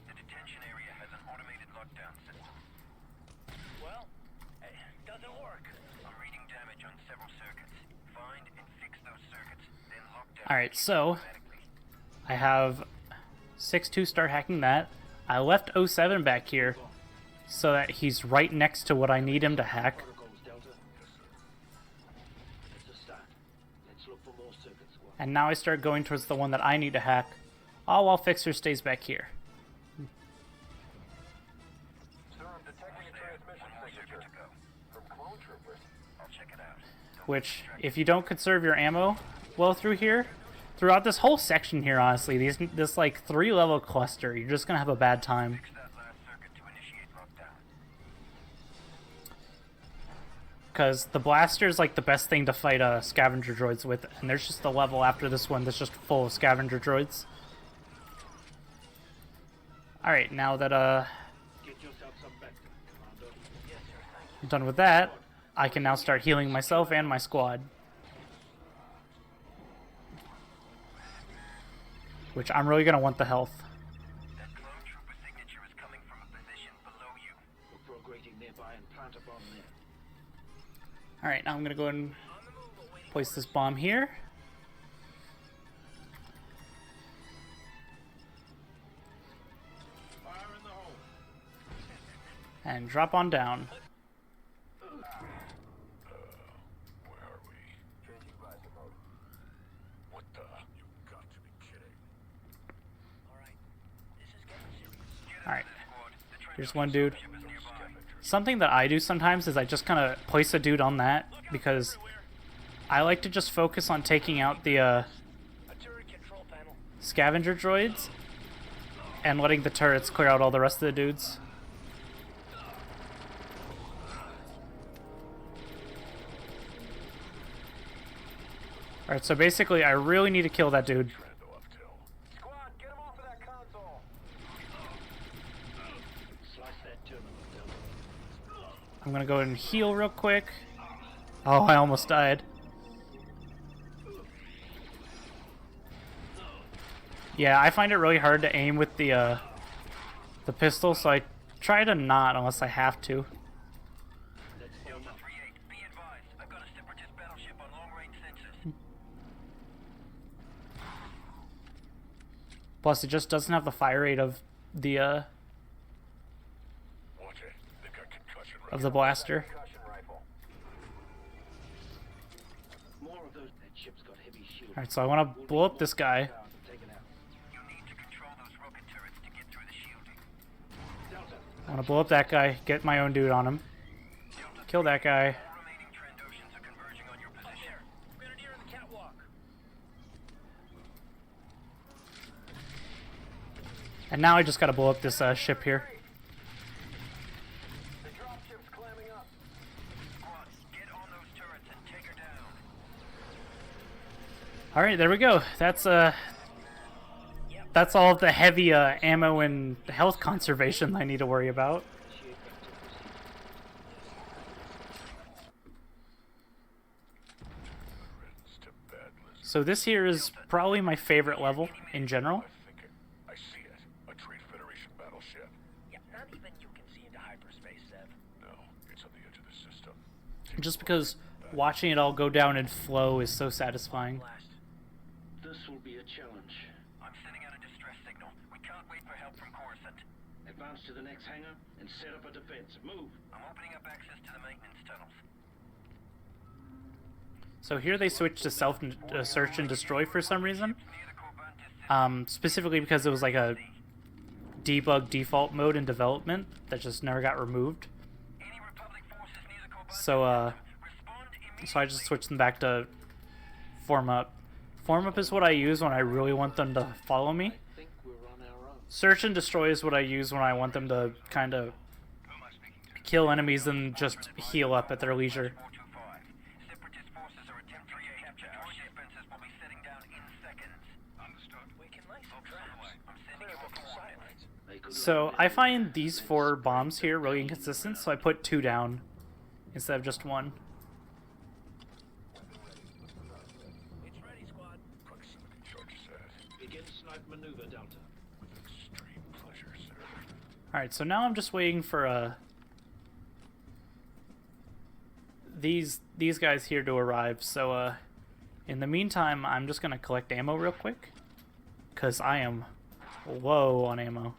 The detention area has an automated lockdown system. Well, it doesn't work. I'm reading damage on several circuits. Find and fix those circuits, then lock down. Alright, so automatically. I have 6-2 start hacking that. I left 07 back here so that he's right next to what I need him to hack. Protocols, Delta. That's a start. Let's look for more circuit squad. And now I start going towards the one that I need to hack, all while Fixer stays back here. Sir, I'm detecting a transmission signature from clone troopers. I'll check it out. Which, if you don't conserve your ammo well through here, throughout this whole section here, honestly, this like 3-level cluster, you're just gonna have a bad time. Fix that last circuit to initiate lockdown. Because the blaster is like the best thing to fight scavenger droids with, and there's just a level after this one that's just full of scavenger droids. Alright, now that Get yourself some back, Commando. I'm done with that, I can now start healing myself and my squad. Which I'm really going to want the health. That clone trooper signature is coming from a position below you. Look for a grating nearby and plant a bomb there. Alright, now I'm going to go ahead and place this bomb here. And drop on down. Where are we? Changing visor mode. What the? You got to be kidding. Alright, this is getting serious. Alright. Here's one dude. Something that I do sometimes is I just kind of place a dude on that because I like to just focus on taking out the A turret control panel. scavenger droids and letting the turrets clear out all the rest of the dudes. Alright, so basically I really need to kill that dude. Squad, get him off of that console. Slice that terminal, Delta. I'm gonna go and heal real quick. Oh, I almost died. Yeah, I find it really hard to aim with the pistol, so I try to not unless I have to. Delta 3-8, be advised. I've got a separatist battleship on long-range sensors. Plus, it just doesn't have the fire rate of the Watch it. They've got concussion of the blaster. Concussion rifle. More of those. That ship's got heavy shield. Alright, so I want to blow up this guy. Taken out. You need to control those rocket turrets to get through the shielding. Delta. I want to blow up that guy, get my own dude on him. Kill that guy. All remaining Trandoshans are converging on your position. Grenadier in the catwalk. And now I just gotta blow up this ship here. The dropship's clamming up. Squad, get on those turrets and take her down. Alright, there we go. That's all of the heavy ammo and health conservation I need to worry about. So this here is probably my favorite level in general. I see it. A Trade Federation battleship. Yeah, not even you can see into hyperspace, Sev. No, it's on the edge of the system. Just because watching it all go down in flow is so satisfying. Blast. This will be a challenge. I'm sending out a distress signal. We can't wait for help from Coruscant. Advance to the next hangar and set up a defense. Move. I'm opening up access to the maintenance tunnels. So here they switched to search and destroy for some reason. Near the Corbantis system. Specifically because it was like a debug default mode in development that just never got removed. Any Republic forces near the Corbantis So respond immediately. so I just switched them back to form up. Form up is what I use when I really want them to follow me. I think we're on our own. Search and destroy is what I use when I want them to kind of kill enemies and just heal up at their leisure. 425. Separatist forces are attempting to capture our ship. Defenses will be setting down in seconds. Understood. We can lay some traps. I'm sending Clear you up the coordinates. sidelines. They could So I find these 4 bombs here really inconsistent, so I put 2 down instead of just 1. It's ready, squad. Proximity charge set. begin snipe maneuver, Delta. With extreme pleasure, sir. Alright, so now I'm just waiting for these guys here to arrive. So in the meantime, I'm just gonna collect ammo real quick, cause I am low on ammo.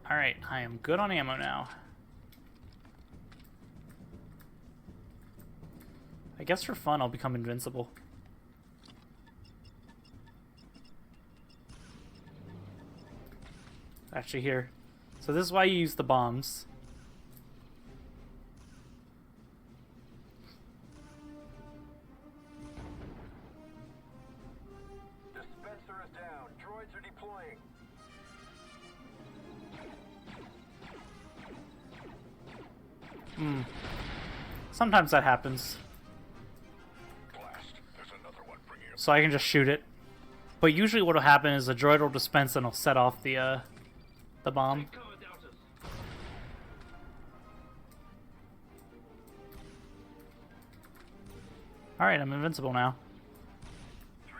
Alright, I am good on ammo now. I guess for fun I'll become invincible. Actually here. So this is why you use the bombs. Dispenser is down. Droids are deploying. Sometimes that happens. Blast. There's another one bringing up. So I can just shoot it. But usually what'll happen is the droid will dispense and it'll set off the bomb. Cover, Deltas. Alright, I'm invincible now. 3-8.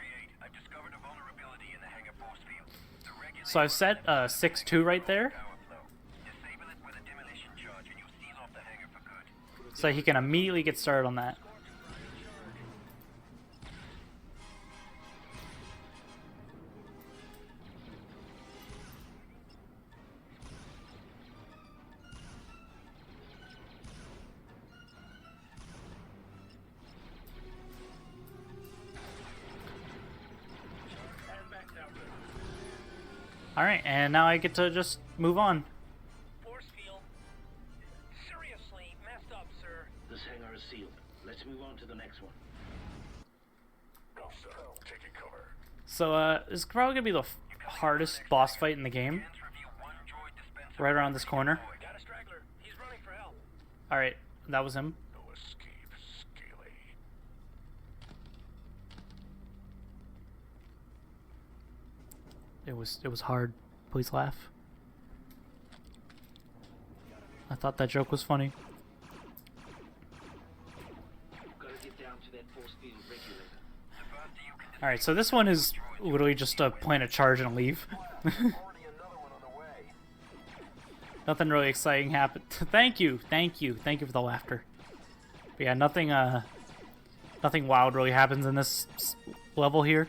I've discovered a vulnerability in the hangar force field. The regulator So I've set 6-2 right there, power flow. Disable it with a demolition charge and you'll seal off the hangar for good. so he can immediately get started on that. Alright, and now I get to just move on. Force field. Seriously, messed up, sir. This hangar is sealed. Let's move on to the next one. Go, sir. Taking cover. So, this is probably gonna be the hardest boss fight in the game. Scans reveal one droid dispenser. Right around this corner. Got a straggler. He's running for help. Alright, that was him. No escape, Scaly. It was hard. Please laugh. I thought that joke was funny. Gotta get down to that force field regulator. Alright, so this one is literally just a plant a charge and leave. Already another one on the way. Nothing really exciting happened. Thank you for the laughter. But yeah, nothing wild really happens in this level here.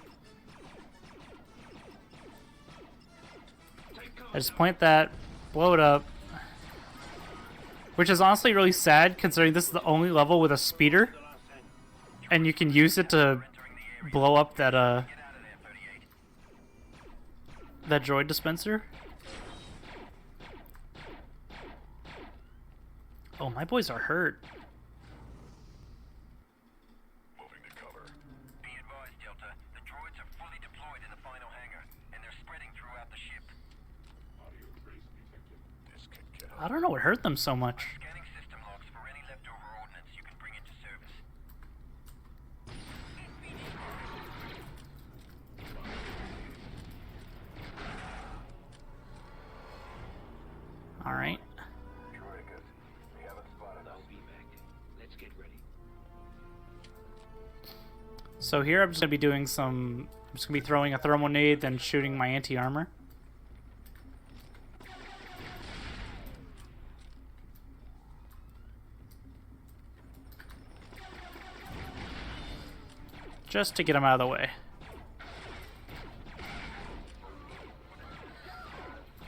I just plant that, blow it up. Which is honestly really sad considering this is the only level with a speeder. And you can use it to blow up that that droid dispenser. Oh, my boys are hurt. Moving to cover. Be advised, Delta. The droids are fully deployed in the final hangar, and they're spreading throughout the ship. This could get I don't know what hurt them so much. Scanning system logs for any leftover ordnance you can bring into service. Alright. Terrific. We haven't spotted I'll be back. Let's get ready. So here I'm just gonna be doing I'm just gonna be throwing a thermal nade, then shooting my anti-armor. Just to get him out of the way.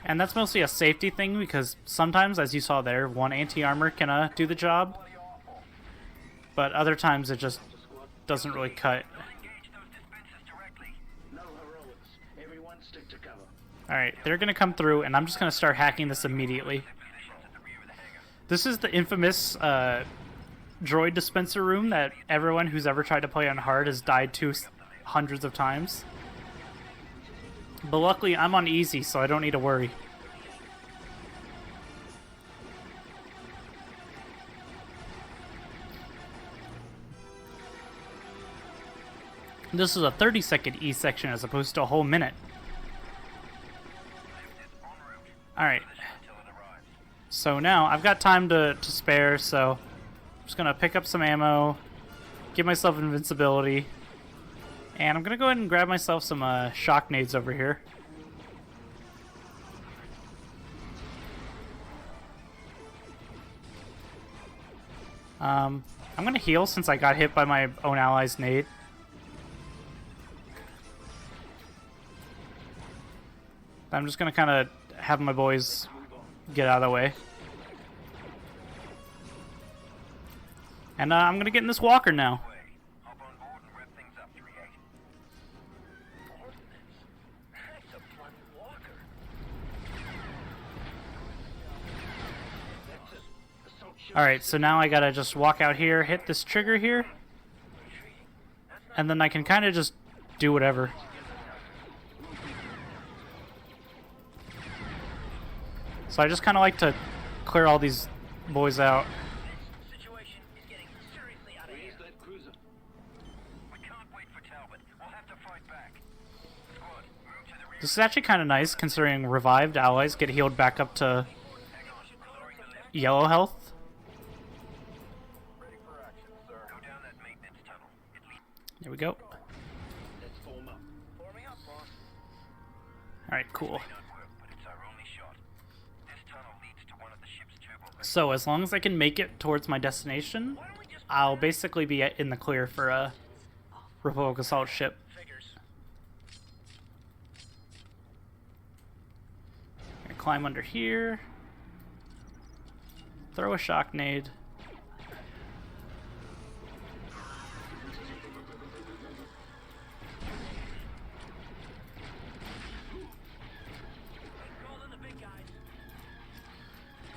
And that's mostly a safety thing because sometimes, as you saw there, one anti-armor can do the job. But other times it just doesn't really cut. Engage those dispensers directly. No heroics. Everyone stick to cover. Alright, they're gonna come through and I'm just gonna start hacking this immediately. This is the infamous droid dispenser room that everyone who's ever tried to play on hard has died to hundreds of times. But luckily I'm on easy, so I don't need to worry. This is a 30-second E section as opposed to a whole minute. Alright. So now I've got time to spare, so I'm just gonna pick up some ammo, give myself invincibility, and I'm gonna go ahead and grab myself some shock nades over here. I'm gonna heal since I got hit by my own ally's nade. I'm just gonna kind of have my boys get out of the way. And I'm gonna get in this walker now. Hop on board and wrap things up, 3-8. That's a bloody walker. Alright, so now I gotta just walk out here, hit this trigger here, and then I can kind of just do whatever. So I just kind of like to clear all these boys out. Situation is getting seriously out of hand. Where's that cruiser? We can't wait for Talbot. We'll have to fight back. Squad, move to the rear. This is actually kind of nice considering revived allies get healed back up to Hang on. Lowering the lift. yellow health. Ready for action, sir. Go down that maintenance tunnel. It leads. There we go. Let's form up. Forming up, boss. Alright, cool. May not work, but it's our only shot. This tunnel leads to one of the ship's turbo vents. So as long as I can make it towards my destination, Why don't we just I'll basically be in the clear for a Republic assault ship. figures? I climb under here. Throw a shock nade.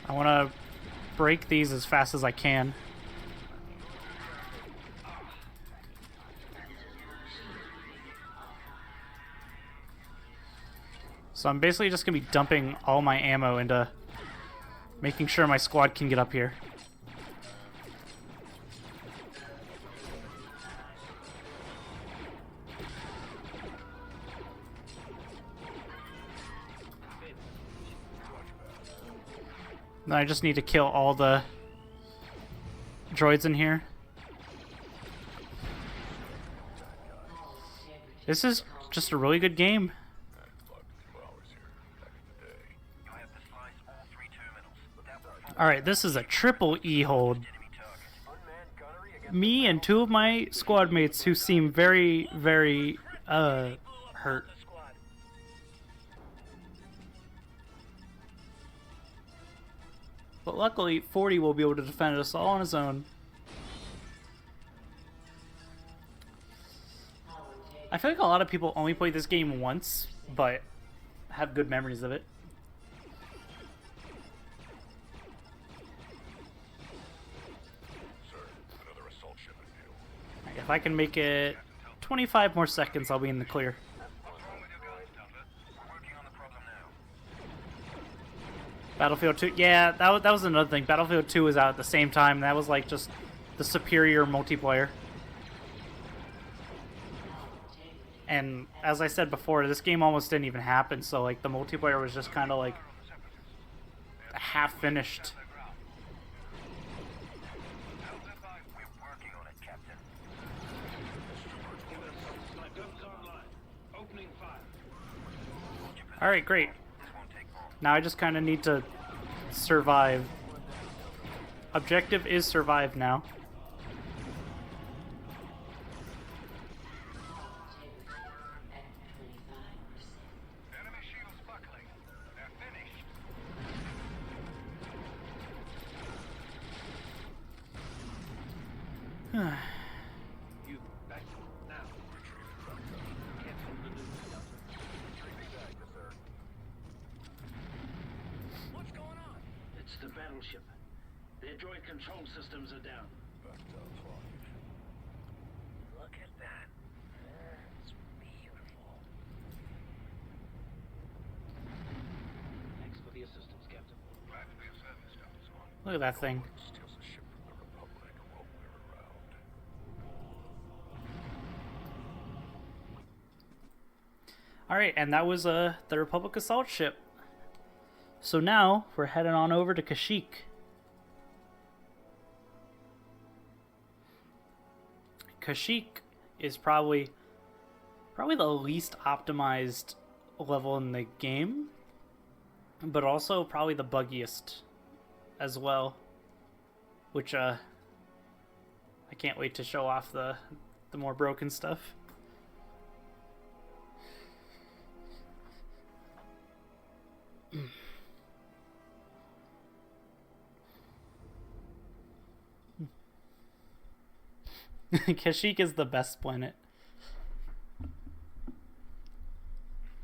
I want to break these as fast as I can. So I'm basically just going to be dumping all my ammo into making sure my squad can get up here. Then I just need to kill all the droids in here. This is just a really good game. Alright, this is a triple E hold. Me and two of my squad mates who seem very, very, hurt. But luckily, 40 will be able to defend us all on his own. I feel like a lot of people only play this game once, but have good memories of it. If I can make it 25 more seconds, I'll be in the clear. Battlefield 2, yeah, that was another thing. Battlefield 2 was out at the same time. That was like just the superior multiplayer. And as I said before, this game almost didn't even happen, so like the multiplayer was just kind of like half finished. Alright, great. Now I just kind of need to survive. Objective is survive now. Enemy shields buckling. They're finished. You back now. Cancel the news, Delta. What's going on? It's the battleship. Their droid control systems are down. Look at that. That's beautiful. Thanks for the assistance, Captain. Glad to be of service, Dr. Swan. Look at that thing. Steals a ship from the Republic while we're around. Alright, and that was the Republic assault ship. So now we're heading on over to Kashyyyk. Kashyyyk is probably the least optimized level in the game, but also probably the buggiest as well. Which I can't wait to show off the more broken stuff. Kashyyyk is the best planet.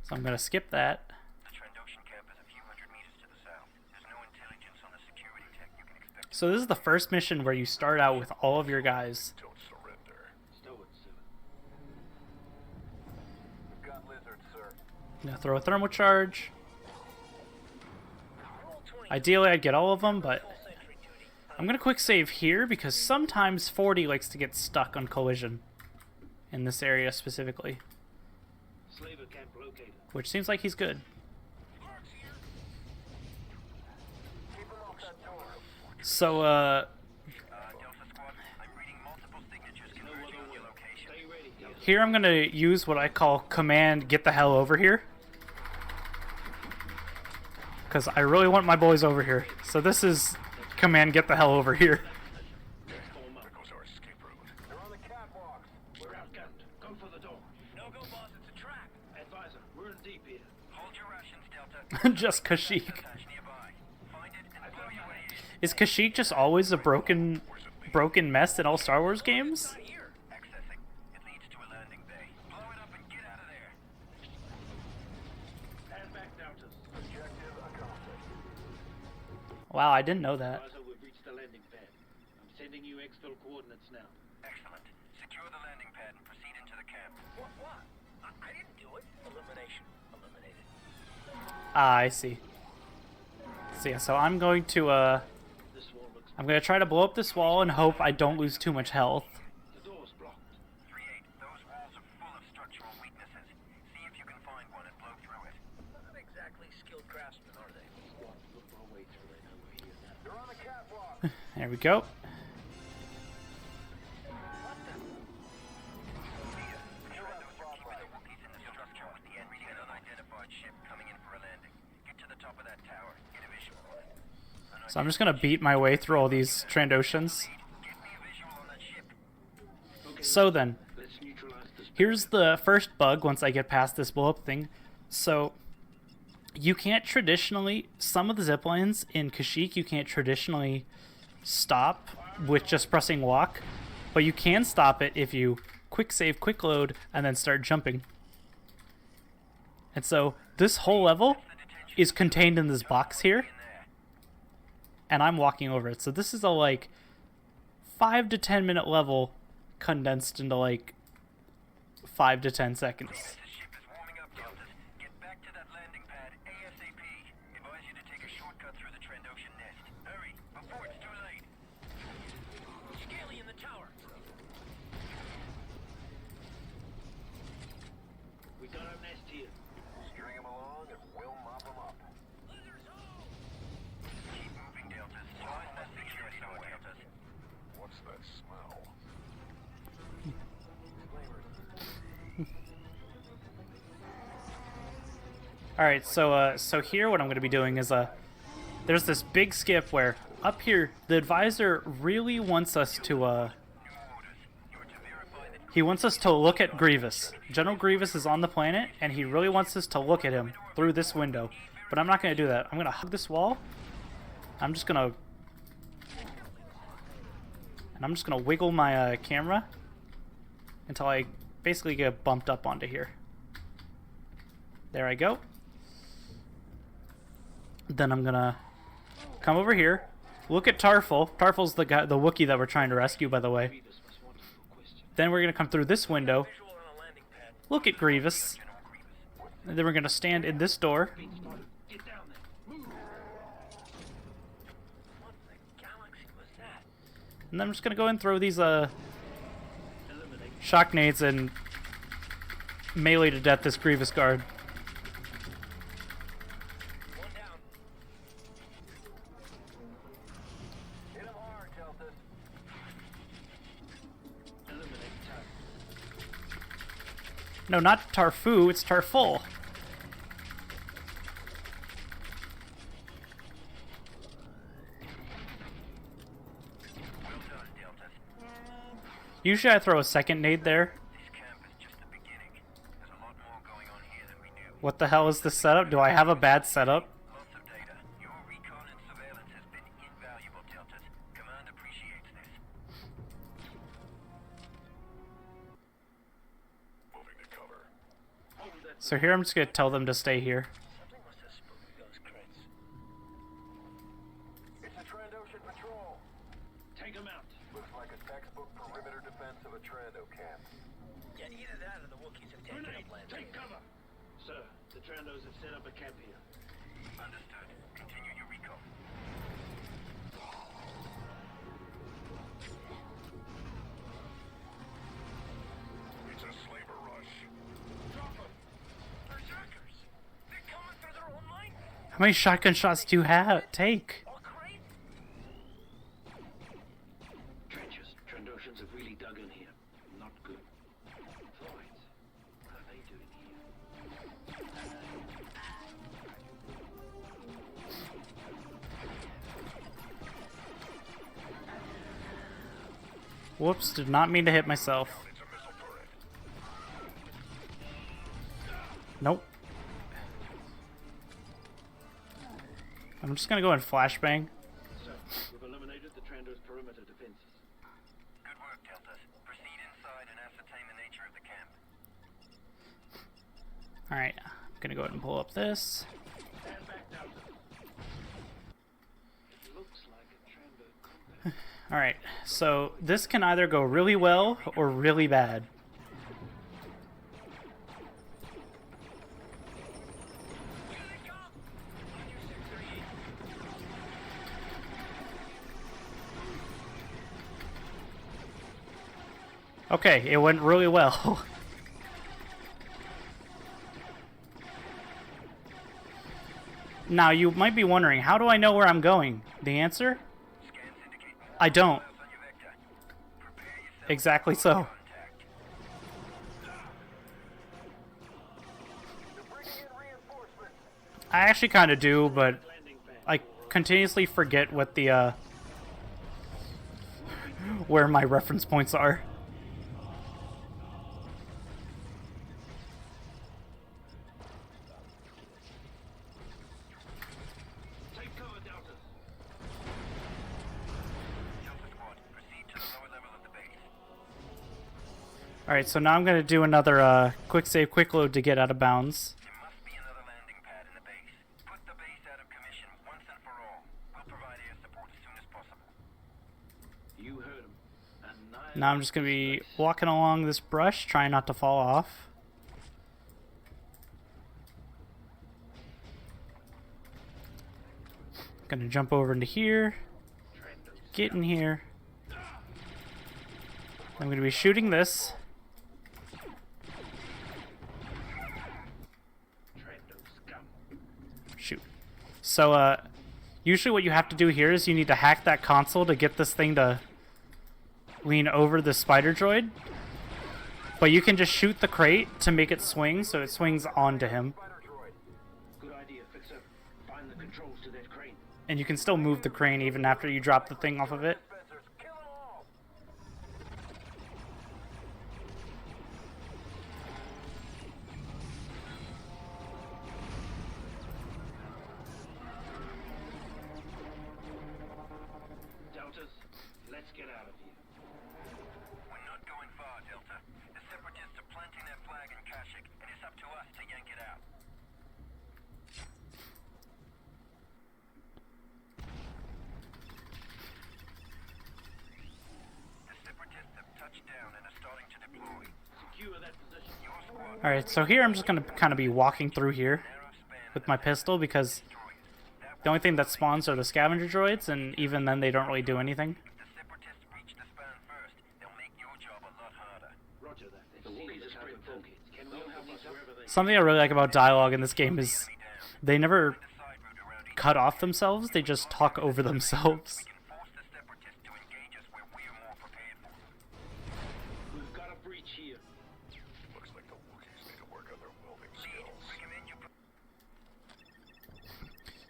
So I'm gonna skip that. The Trandoshan camp is a few hundred meters to the south. There's no intelligence on the security tech you can expect. So this is the first mission where you start out with all of your guys. Don't surrender. Stoward, sir. We've got lizards, sir. I'm gonna throw a thermal charge. Ideally I'd get all of them, but I'm gonna quick save here because sometimes 40 likes to get stuck on collision in this area specifically, Slaver camp located. which seems like he's good. So Delta Squad, I'm reading multiple signatures converging on your location. Stay ready, Delta. here I'm gonna use what I call command get the hell over here, because I really want my boys over here. So this is command get the hell over here. Form up. There goes our escape route. They're on the catwalk. We're outgunned. Go for the door. No go, boss. It's a trap. Advisor, we're in deep here. Hold your rations, Delta. Just Kashyyyk. Attached nearby. Find it and blow your way in. Is Kashyyyk just always a broken mess in all Star Wars games? Here. Accessing. It leads to a landing bay. Blow it up and get out of there. Stand back, Doubters. Objective accomplished. Wow, I didn't know that. Advisor, we've reached the landing pad. I'm sending you exfil coordinates now. Excellent. Secure the landing pad and proceed into the camp. What? I didn't do it. Elimination. Eliminated. Ah, I see. So yeah, so I'm going to This wall looks... I'm gonna try to blow up this wall and hope I don't lose too much health. The door's blocked. 3-8, those walls are full of structural weaknesses. See if you can find one and blow through it. Not exactly skilled craftsmen, are they? Squad, look our way through. They know we're here now. They're on the catwalk. There we go. So I'm just gonna beat my way through all these Trandoshans. So then, Let's neutralize this. here's the first bug once I get past this blow up thing. So you can't traditionally, some of the zip lines in Kashyyyk you can't traditionally stop with just pressing walk, but you can stop it if you quick save, quick load, and then start jumping. And so this whole level is contained in this box here, and I'm walking over it. So this is a like 5 to 10 minute level condensed into like 5 to 10 seconds. The ship is warming up, Deltas. Get back to that landing pad ASAP. Advise you to take a shortcut through the Trandoshan nest. Hurry, before it's too late. Scaly in the tower. We got our nest here. String him along and we'll mop him up. Keep moving, Deltas. Find that security door, Deltas. What's that smell? Alright, so here what I'm going to be doing is, there's this big skip where up here, the advisor really wants us to, he wants us to look at Grievous. General Grievous is on the planet, and he really wants us to look at him through this window. But I'm not going to do that. I'm going to hug this wall. I'm just going to wiggle my camera until I basically get bumped up onto here. There I go. Then I'm gonna come over here, look at Tarful. Tarful's the guy, the Wookiee that we're trying to rescue, by the way. Grievous must want a question. Then we're gonna come through this window, Visual on a landing pad. look at Grievous, and then we're gonna stand in this door. Get down there. Move. What the galaxy was that? And then I'm just gonna go and throw these Eliminate. shock nades and melee to death this Grievous guard. One down. Hit him hard, Deltas. Eliminate target. No, not Tarfu, it's Tarful. Well done, Deltas. Usually I throw a second nade there. This camp is just the beginning. There's a lot more going on here than we knew. What the hell is this setup? Do I have a bad setup? Lots of data. Your recon and surveillance has been invaluable, Deltas. Command appreciates this. Moving to cover. Hold that. So here I'm just gonna tell them to stay here. Something must have spooked those crits. It's a Trandoshan patrol. Take him out. Looks like a textbook perimeter defense of a Trando camp. Yeah, either that or the Wookiees have taken Grenade. up land. Take cover. Sir, the Trandos have set up a camp here. Understood. Continue your recon. It's a slaver rush. Drop them. Berserkers. They're coming through their own line. How many shotgun shots do you take? All crazy. Trenches. Trandoshans have really dug in here. Not good. Floyd. What are they doing here? Whoops, did not mean to hit myself. It's a missile turret. Nope. I'm just gonna go and flashbang. Sir, we've eliminated the Trandos' perimeter defenses. Good work, Deltas. Proceed inside and ascertain the nature of the camp. Alright, I'm gonna go ahead and pull up this. Stand back, Delta. Alright, so this can either go really well or really bad. Okay, it went really well. Now, you might be wondering, how do I know where I'm going? The answer? I don't. Exactly so. I actually kind of do, but I continuously forget what the, where my reference points are. Alright, so now I'm going to do another quick save, quick load to get out of bounds. There must be another landing pad in the base. Put the base out of commission once and for all. We'll provide air support as soon as possible. You heard him. Now I'm just going to be walking along this brush, trying not to fall off. Gonna jump over into here, get in here. I'm going to be shooting this. Shoot. So, usually what you have to do here is you need to hack that console to get this thing to lean over the spider droid. But you can just shoot the crate to make it swing, so it swings onto him. Good idea, Fixer. Find the controls to that crane. And you can still move the crane even after you drop the thing off of it. Let's get out of here. We're not going far, Delta. The Separatists are planting their flag in Kashyyyk, and it's up to us to yank it out. The Separatists have touched down and are starting to deploy. Secure that position. Your squad Alright, so here I'm just going to kind of be walking through here with my pistol because the only thing that spawns are the scavenger droids, and even then they don't really do anything. If the Separatists reach the span first, they'll make your job a lot harder. Roger that. The Wookiees are spread thin. Can we help us wherever they Something I really like about dialogue in this game is they never cut off themselves, they just talk over themselves. We can force the Separatists to engage us where we're more prepared for them. We've got a breach here. Looks like the Wookiees need to work on their welding skills. Recommend you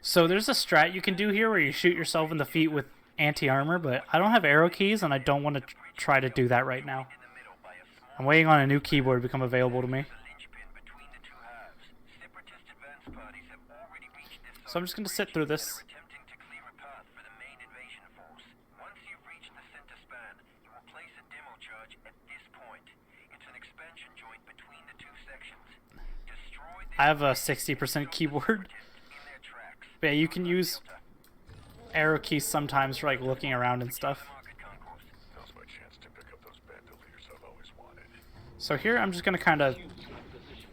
So there's a strat you can do here where you shoot yourself in the feet with anti-armor, but I don't have arrow keys and I don't want to try to do that right now. in the middle by a small I'm waiting on a new keyboard to become available to me. linchpin between the two halves. Separatist advance parties have already reached this So I'm just going to sit through this. attempting to clear a path for the main invasion force. Once you've reached the center span, you will place a demo charge at this point. It's an expansion joint between the two sections. Destroy this I have a 60% keyboard. in their tracks. But yeah, you can use arrow keys sometimes for like looking around and stuff. Market concourse. Now's my chance to pick up those bandoliers I've always wanted. So here I'm just going to kind of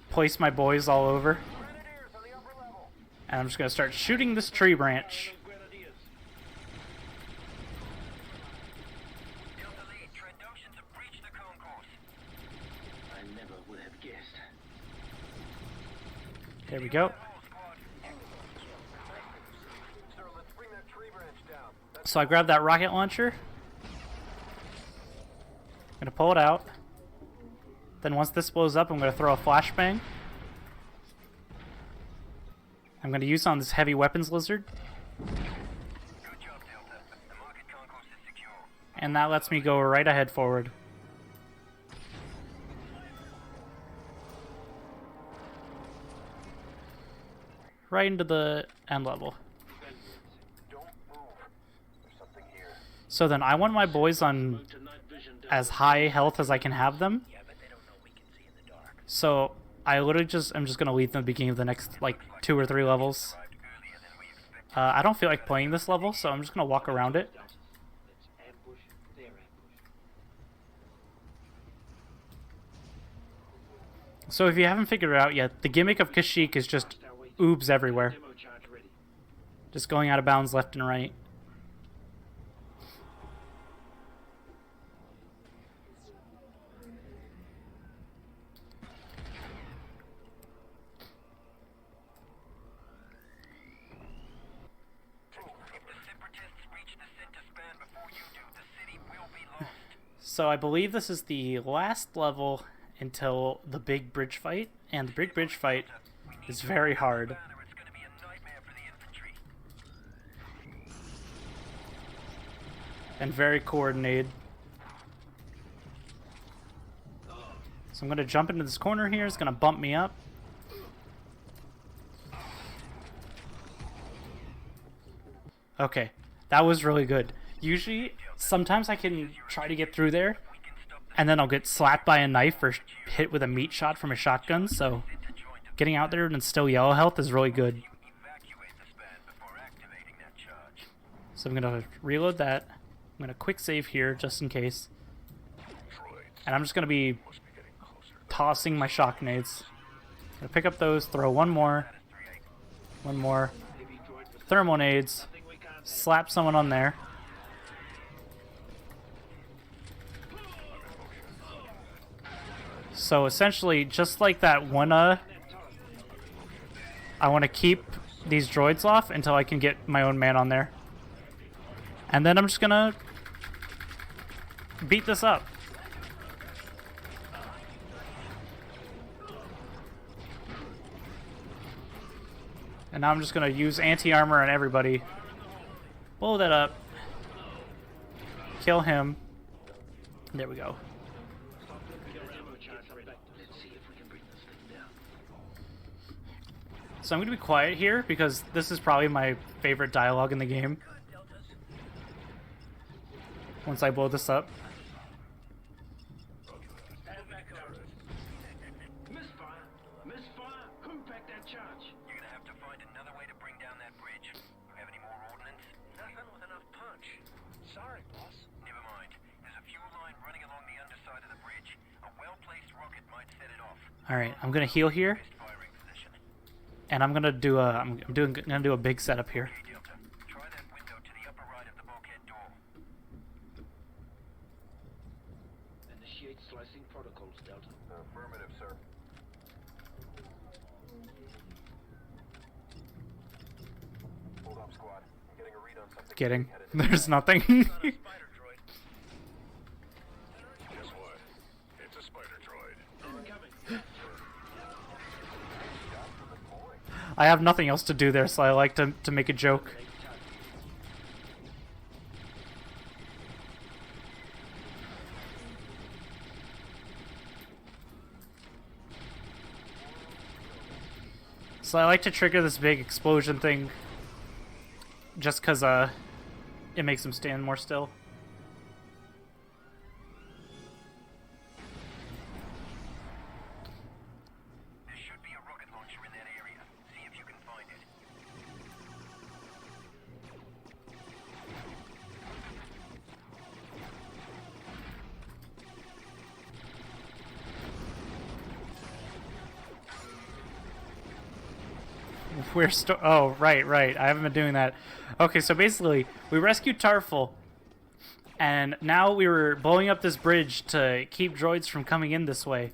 place my boys all over. And I'm just going to start shooting this tree branch. Grenadiers. Delta lead, Trandoshans have breached the concourse. I never would have guessed. There we go. So I grab that rocket launcher. I'm gonna pull it out. Then once this blows up, I'm gonna throw a flashbang. I'm gonna use it on this heavy weapons lizard. Good job, Delta. The market concourse is secure. And that lets me go right ahead forward. Right into the end level. Don't move. There's something here. So then I want my boys on To night vision down. as high health as I can have them. Yeah, but they don't know we can see in the dark. So I literally I'm just gonna leave them at the beginning of the next like 2 or 3 levels. Arrived earlier than we expected. I don't feel like playing this level, so I'm just gonna walk around it. Let's ambush So if you haven't figured it out yet, the gimmick of Kashyyyk is just oobs everywhere. Demo charge ready. Just going out of bounds left and right. If the Separatists reach the center span before you do, the city will be lost. So I believe this is the last level until the big bridge fight, and the big bridge fight is very hard. Banner, it's going to be a nightmare for the infantry. And very coordinated. So I'm going to jump into this corner here. It's going to bump me up. Okay, that was really good. Usually, sometimes I can try to get through there, and then I'll get slapped by a knife or hit with a meat shot from a shotgun, so getting out there and still yellow health is really good. Evacuate the span before activating that charge. So I'm going to reload that. I'm going to quick save here just in case. And I'm just going to be tossing my shock nades. I'm going to pick up those, throw one more. One more. Thermal nades. Slap someone on there. So essentially, just like that one, I want to keep these droids off until I can get my own man on there. And then I'm just gonna beat this up. And now I'm just gonna use anti-armor on everybody. Blow that up. Kill him. There we go. So I'm going to be quiet here because this is probably my favorite dialogue in the game. Once I blow this up. Misfire! Misfire! Who packed that charge? You're going to have to find another way to bring down that bridge. You have any more ordnance? Nothing with enough punch. Sorry, boss. Never mind. There's a fuel line running along the underside of the bridge. A well-placed rocket might set it off. Alright, I'm going to heal here. Firing position. And I'm gonna do a gonna do a big setup here. Hey, Delta. Try that window to the upper right of the bulkhead door. Initiate slicing protocols, Delta. Affirmative, sir. Hold up, squad. I'm getting a read on something. Getting. There's nothing. Spider droid. Guess what? It's a spider droid. Incoming. I have nothing else to do there, so I like to make a joke. So I like to trigger this big explosion thing just because it makes them stand more still. There should be a rocket launcher in that area. See if you can find it. Oh, right. I haven't been doing that. Okay, so basically, we rescued Tarful, and now we were blowing up this bridge to keep droids from coming in this way.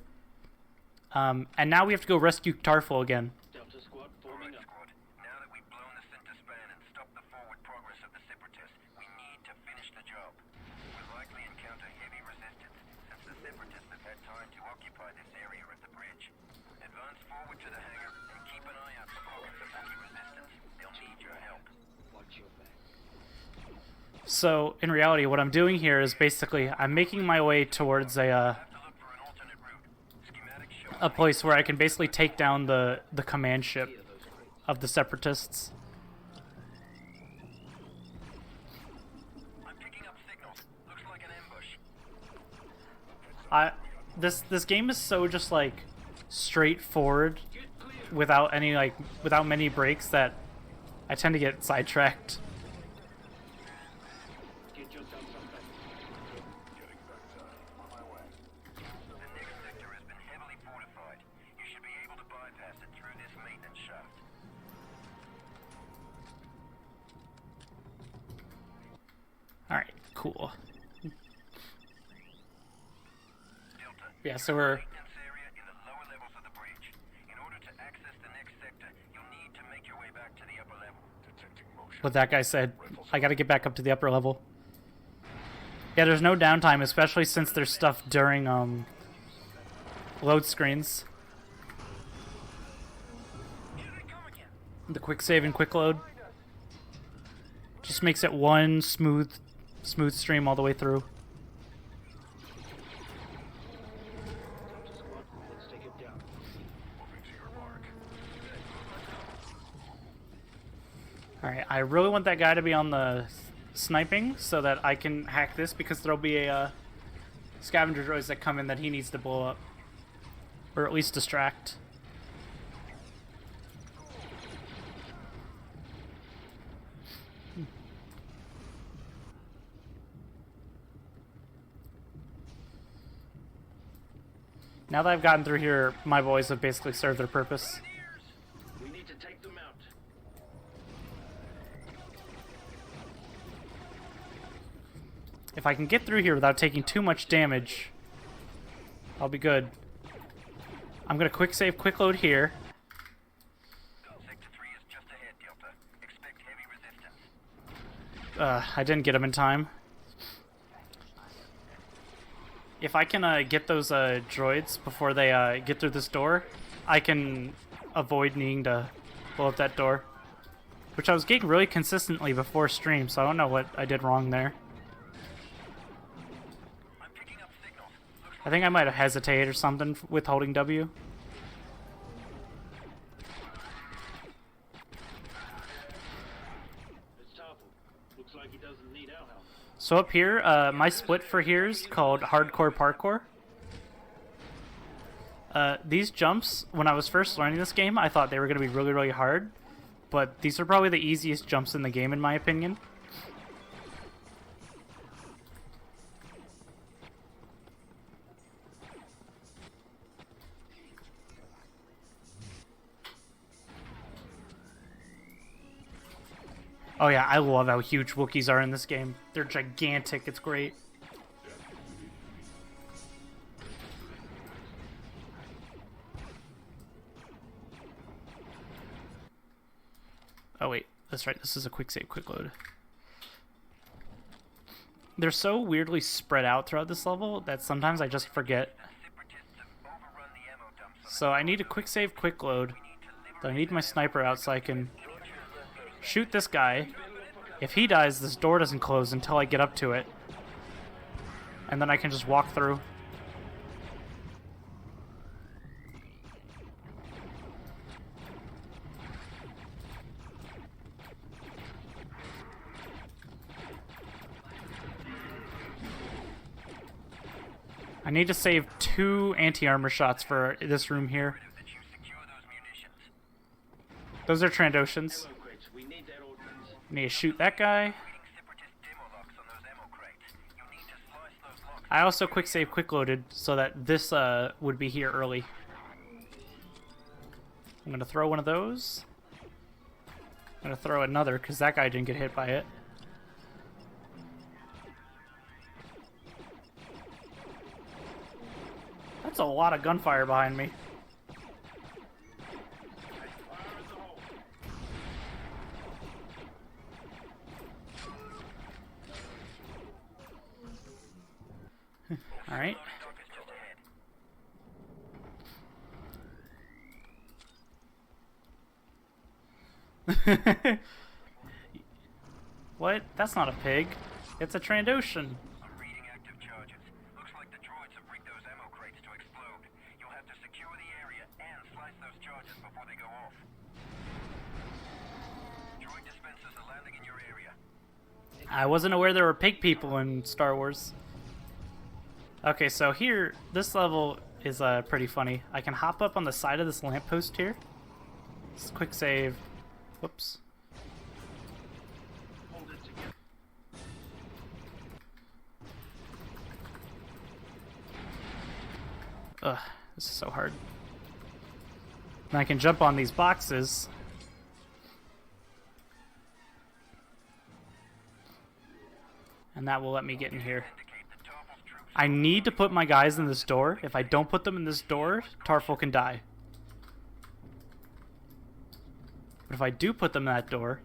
And now we have to go rescue Tarful again. Delta squad forming up. Squad, now that we've blown the center span and stopped the forward progress of the Separatists, we need to finish the job. We'll likely encounter heavy resistance, since the Separatists have had time to occupy this area of the bridge. Advance forward to the hangar and keep an eye out for pockets of heavy resistance. They'll need your help. Watch your back. So, in reality, what I'm doing here is basically, I'm making my way towards Have to look for an alternate route. Schematic show. a place where I can basically take down the command ship of the Separatists. I'm picking up signals. Looks like an ambush. This game is so just like straightforward without many breaks that I tend to get sidetracked. Get yourself some back. Getting back on my way. The next sector has been heavily fortified. cool. Delta, Yeah, so we're... maintenance area in the lower levels of the bridge. In order to access the next sector, you'll need to make your way back to the upper level. Detecting motion. What that guy said. I gotta get back up to the upper level. Yeah, there's no downtime, especially since there's stuff during load screens. The quick save and quick load just makes it one smooth stream all the way through. Let's take it down. Moving to your mark. Alright, I really want that guy to be on the sniping so that I can hack this, because there'll be a scavenger droids that come in that he needs to blow up. Or at least distract. Now that I've gotten through here, my boys have basically served their purpose. We need to take them out. If I can get through here without taking too much damage, I'll be good. I'm gonna quick save, quick load here. Sector 3 is just ahead, Delta. Expect heavy resistance. I didn't get him in time. If I can get those droids before they get through this door, I can avoid needing to blow up that door. Which I was getting really consistently before stream, so I don't know what I did wrong there. I'm picking up signals. I think I might have hesitated or something with holding W. It's Tarple. Looks like he doesn't need our help. So up here, my split for here is called Hardcore Parkour. These jumps, when I was first learning this game, I thought they were going to be really, really hard. But these are probably the easiest jumps in the game, in my opinion. Oh yeah, I love how huge Wookiees are in this game. They're gigantic, it's great. Oh wait, that's right, this is a quick save, quick load. They're so weirdly spread out throughout this level that sometimes I just forget. Separatists have overrun the ammo dumps. So I need a quick save, quick load. But I need my sniper out so I can shoot this guy. If he dies, this door doesn't close until I get up to it. And then I can just walk through. I need to save 2 anti-armor shots for this room here. That you secure those munitions. Those are Trandoshans. Ammo crates. We need that ordnance. I need to shoot that guy. Reading separatist demo locks on those ammo crates. You'll need to slice those locks. I also quick save, quick loaded so that this would be here early. I'm gonna throw one of those. I'm gonna throw another because that guy didn't get hit by it. That's a lot of gunfire behind me. All right. Dock is just ahead. What? That's not a pig. It's a Trandoshan. I'm reading active charges. Looks like the droids have rigged those ammo crates to explode. You'll have to secure the area and slice those charges before they go off. Droid dispensers are landing in your area. I wasn't aware there were pig people in Star Wars. Okay, so here, this level is pretty funny. I can hop up on the side of this lamppost here. Just quick save. Whoops. Hold it together. Ugh, this is so hard. And I can jump on these boxes. And and that will let me get in here. I need to put my guys in this door. If I don't put them in this door, Tarful can die. But if I do put them in that door...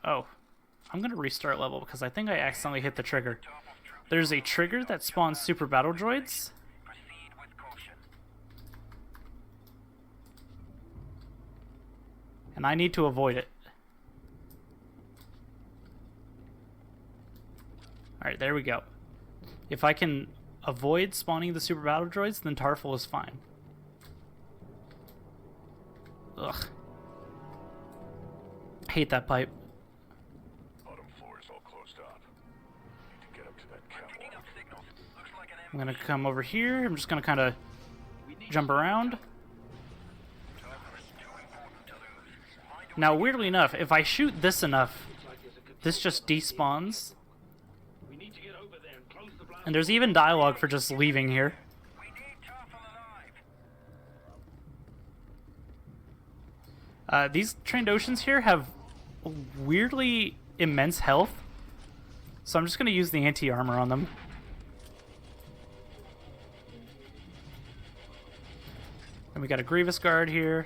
Oh. I'm going to restart level because I think I accidentally hit the trigger. There's a trigger that spawns super battle droids. And I need to avoid it. Alright, there we go. If I can avoid spawning the super battle droids, then Tarful is fine. Ugh. Hate that pipe. Bottom floor is all closed up. Need to get up to that catwalk. I'm gonna come over here. I'm just gonna kind of jump around. Now, weirdly enough, if I shoot this enough, this just despawns. And there's even dialogue for just leaving here. These Trandoshans here have weirdly immense health. So I'm just going to use the anti-armor on them. And we got a Grievous Guard here.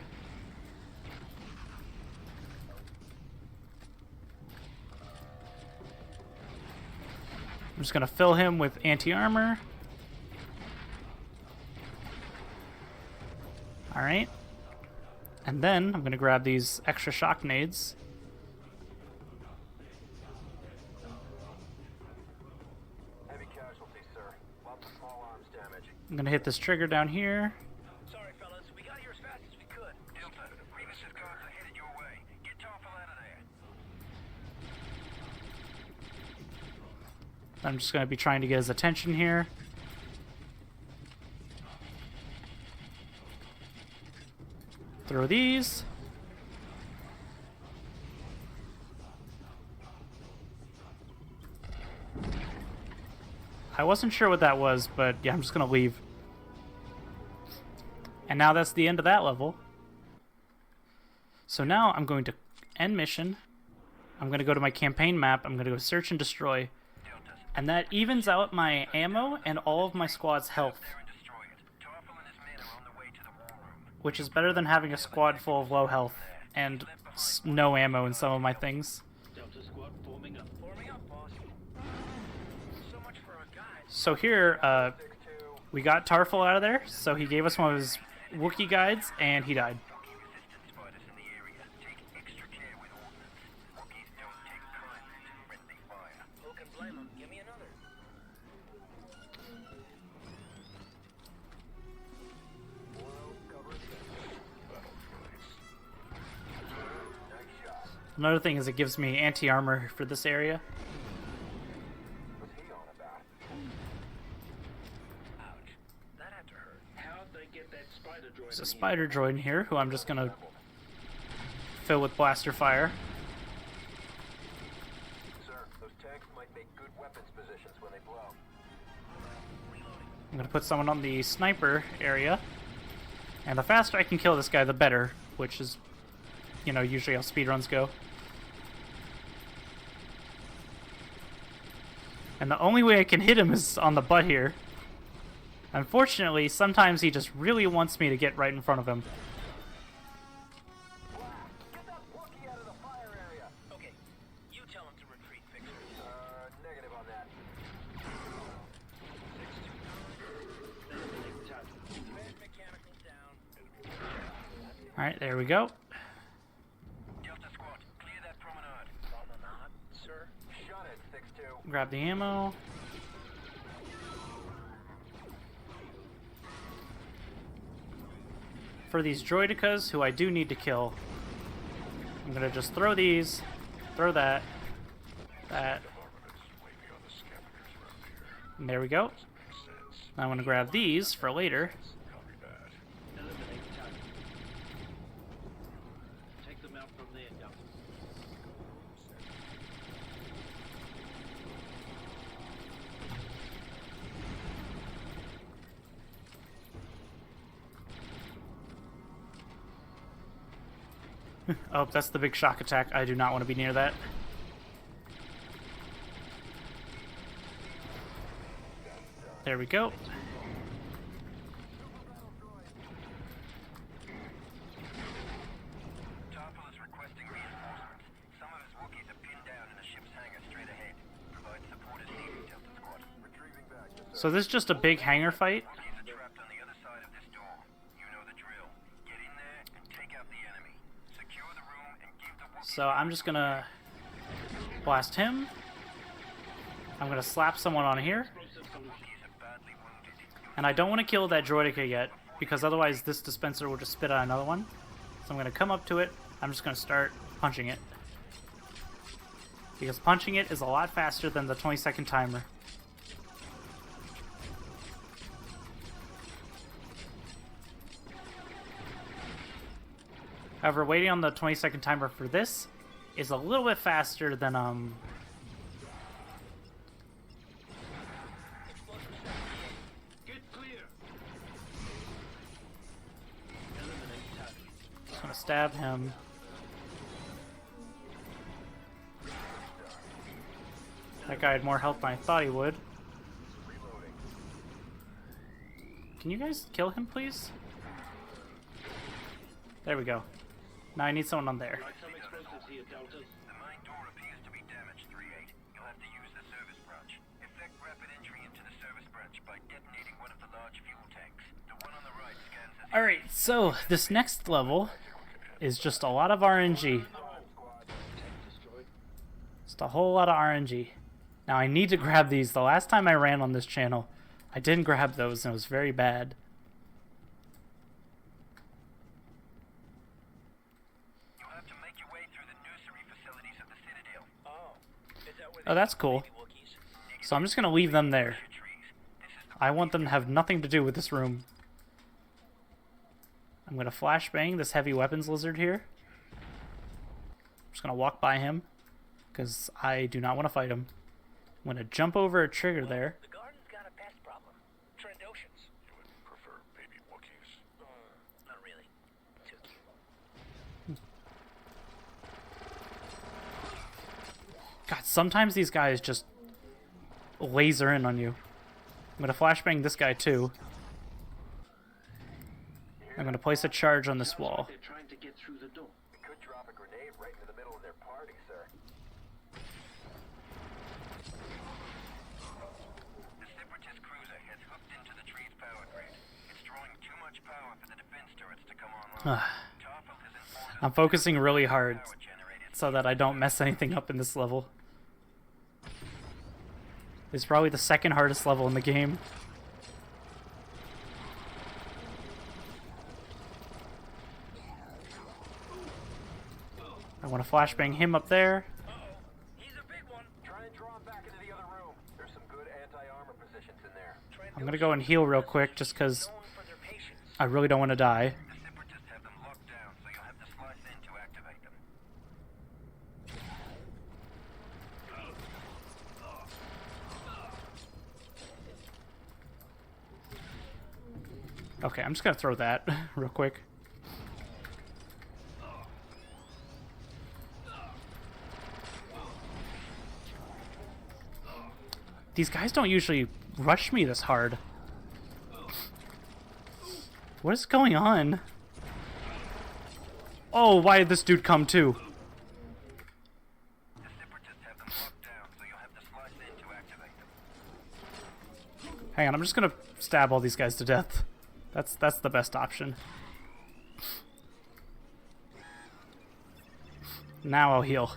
I'm just going to fill him with anti-armor. Alright. And then I'm going to grab these extra shock nades. Heavy casualties, sir. Lots of small arms damage. I'm going to hit this trigger down here. Sorry, fellas. We got here as fast as we could. Delta, Remus's cars are headed your way. Get Tarful out of there. I'm just going to be trying to get his attention here. Throw these. I wasn't sure what that was, but yeah, I'm just going to leave. And now that's the end of that level. So now I'm going to end mission. I'm going to go to my campaign map. I'm going to go search and destroy. And that evens out my ammo and all of my squad's health. Which is better than having a squad full of low health and no ammo in some of my things. So here, we got Tarful out of there, so he gave us one of his Wookiee guides, and he died. Another thing is it gives me anti-armor for this area. What's he on about? Ouch. That had to hurt. How'd they get that spider droid? There's a spider droid in here who I'm just gonna fill with blaster fire. Sir, those tanks might make good weapons positions when they blow. I'm gonna put someone on the sniper area. And the faster I can kill this guy, the better, which is, you know, usually how speedruns go. And the only way I can hit him is on the butt here. Unfortunately, sometimes he just really wants me to get right in front of him. Get that Wookiee out of the fire area! Okay, you tell him to retreat, Fixer. Negative on that. Mechanical down. Alright, there we go. Delta squad, clear that promenade. Promenade, sir? Shut it, 6-2. Grab the ammo. For these droidicas, who I do need to kill, I'm gonna just throw these, throw that, and there we go. I'm gonna grab these for later. Eliminate target. Take them out from there, Delta. Oh, that's the big shock attack. I do not want to be near that. There we go. Tarple is requesting reinforcements. Some of his Wookiees are pinned down in a ship's hangar straight ahead. Provide support as needed, Delta Squad. Retrieving back. So this is just a big hangar fight. Wookiees are trapped on the other side of this door. You know the drill. Get in there and take out the enemy. Secure the room and give the Wookiees... So I'm just gonna blast him. I'm gonna slap someone on here. And I don't want to kill that droideka yet, because otherwise this dispenser will just spit out another one. So I'm gonna come up to it. I'm just gonna start punching it. Because punching it is a lot faster than the 20-second timer. However, waiting on the 20-second timer for this is a little bit faster than Get clear. just gonna stab him. That guy had more health than I thought he would. Can you guys kill him, please? There we go. Now I need someone on there. Like some explosives here, Delta. The main door appears to be damaged, 3-8. You'll have to use the service branch. Effect rapid entry into the service branch by detonating one of the large fuel tanks. The one on the right scans as... Alright, so this next level is just a lot of RNG. Just a whole lot of RNG. Now I need to grab these. The last time I ran on this channel, I didn't grab those and it was very bad. You'll have to make your way through the nursery facilities of the Citadel. Oh, that's cool. So I'm just gonna leave them there. I want them to have nothing to do with this room. I'm gonna flashbang this heavy weapons lizard here. I'm just gonna walk by him, because I do not want to fight him. I'm gonna jump over a trigger there. The garden's got a pest problem. Trendoshans. You would prefer baby Wookiees? Not really. Too cute. God, sometimes these guys just laser in on you. I'm gonna flashbang this guy too. I'm gonna place a charge on this wall. They're trying to get through the door. We could drop a grenade right into the middle of their party, sir. The Separatist cruiser has hooked into the tree's power grid. It's drawing too much power for the defense turrets to come online. Tarple has informed us I'm focusing really hard power generated. so that I don't mess anything up in this level. It's probably the second hardest level in the game. I want to flashbang him up there. He's a big one. Try and draw him back into the other room. There's some good anti-armor positions in there. I'm gonna go and heal real quick just because Known for their patience. I really don't want to die. The Separatists have them locked down, so you'll have to slice in to activate them. Okay, I'm just gonna throw that real quick. These guys don't usually rush me this hard. What is going on? Oh, why did this dude come too? The Separatists have them locked down, so you'll have to slice in to activate them. Hang on, I'm just gonna stab all these guys to death. That's the best option. Now I'll heal.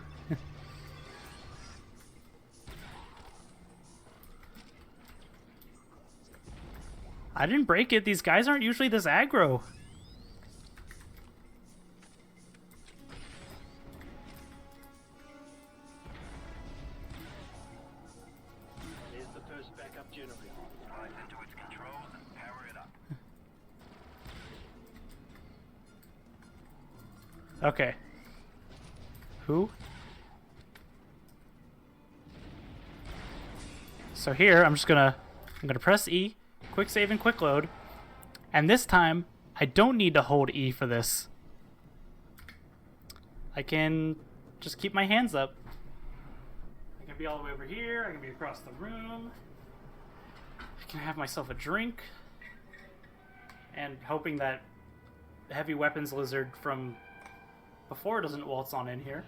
I didn't break it. These guys aren't usually this aggro. There's the first backup generator. Slice into its controls and power it up. Okay. Who? So here, I'm gonna press E, quick save and quick load, and this time I don't need to hold E for this. I can just keep my hands up. I can be all the way over here. I can be across the room. I can have myself a drink. And hoping that heavy weapons lizard from before doesn't waltz on in here.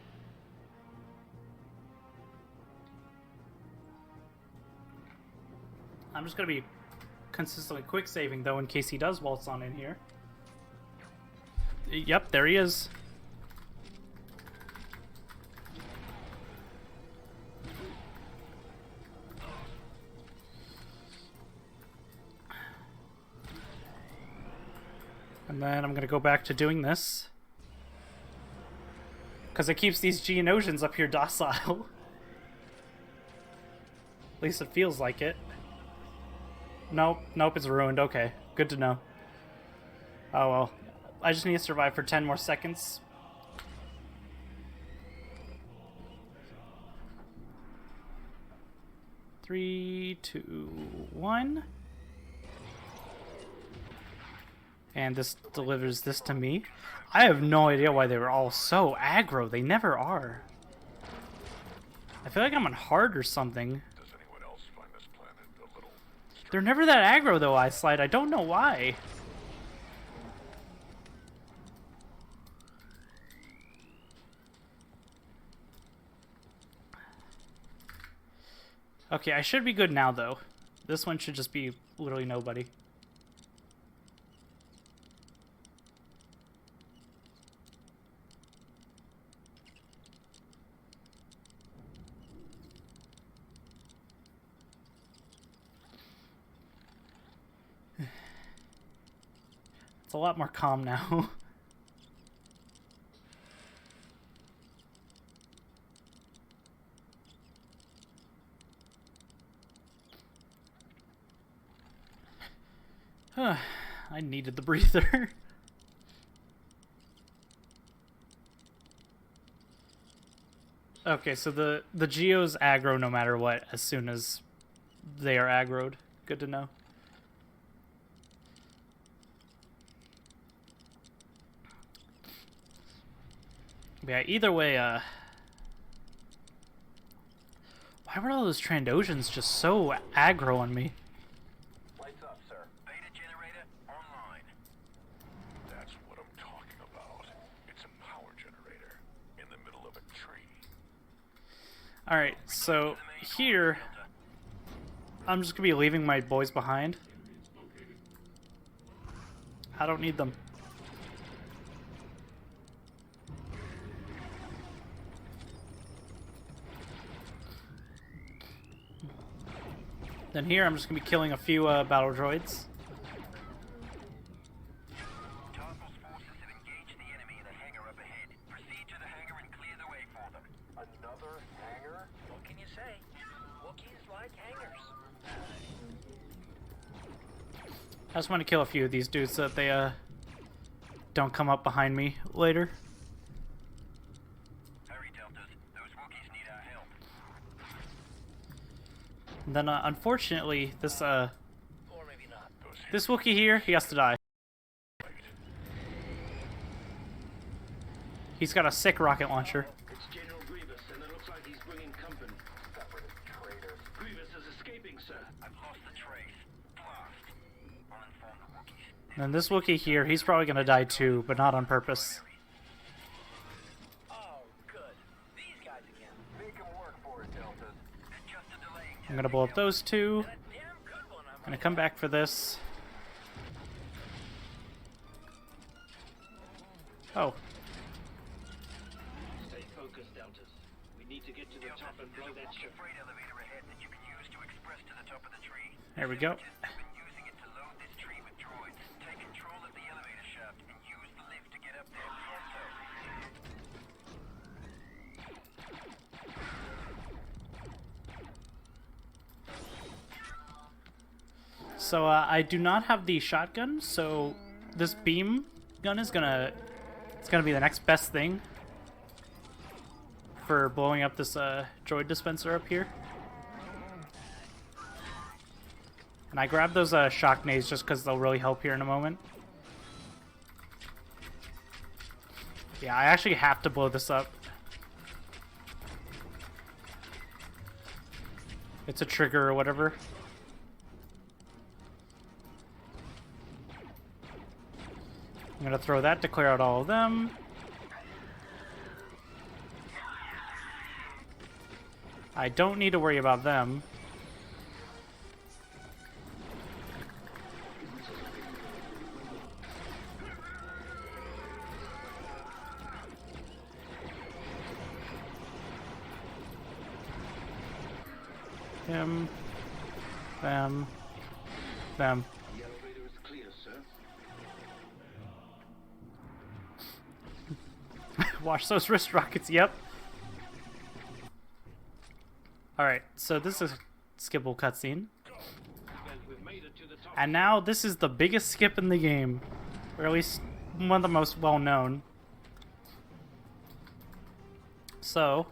I'm just going to be consistently quick saving though in case he does waltz on in here. Yep, there he is. And then I'm going to go back to doing this. Because it keeps these Geonosians up here docile. At least it feels like it. Nope, nope, it's ruined. Okay, good to know. Oh well. I just need to survive for 10 more seconds. Three, two, one. And this delivers this to me. I have no idea why they were all so aggro. They never are. I feel like I'm on hard or something. Does anyone else find this planet a little... They're never that aggro though, I slide. I don't know why. Okay, I should be good now though. This one should just be literally nobody. It's a lot more calm now. I needed the breather. Okay, so the Geos aggro no matter what as soon as they are aggroed. Good to know. Yeah, either way, why were all those Trandosians just so aggro on me? Lights up, sir. Beta generator online. That's what I'm talking about. It's a power generator in the middle of a tree. Alright, so here, I'm just gonna be leaving my boys behind. I don't need them. Then here, I'm just gonna be killing a few battle droids. Tarpal's forces have engaged the enemy in the hangar up ahead. Proceed to the hangar and clear the way for them. Another hangar? What can you say? Wookiees like hangars. I just want to kill a few of these dudes so that they don't come up behind me later. Hurry, Deltas. Those Wookiees need our help. And then unfortunately, this Or maybe not. this Wookiee here, he has to die. He's got a sick rocket launcher. It's General Grievous, and it looks like he's bringing company. Separate traitors. Grievous is escaping, sir. I've lost the trace. Blast. I'll inform the Wookiees. And this Wookiee here, he's probably gonna die too, but not on purpose. Oh, good. These guys again. Make them work for it, Deltas. It's just a delaying I'm gonna blow up those two. And a damn good one, I'm Gonna come back for this. Oh, Stay focused, Deltas. We need to get to the top and blow that ship. freight elevator ahead that you can use to express to the top of the tree. there we go. I've been using it to load this tree with droids. Take control of the elevator shaft and use the lift to get up there. So I do not have the shotgun, so this beam gun is gonna be the next best thing for blowing up this droid dispenser up here. And I grabbed those shock nades just because they'll really help here in a moment. Yeah, I actually have to blow this up. It's a trigger or whatever. I'm gonna throw that to clear out all of them. I don't need to worry about them. Them. Them. Them. The elevator is clear, sir. Watch those wrist rockets, yep. Alright, so this is a skippable cutscene. We've made it to the top. And now this is the biggest skip in the game. Or at least one of the most well known. So,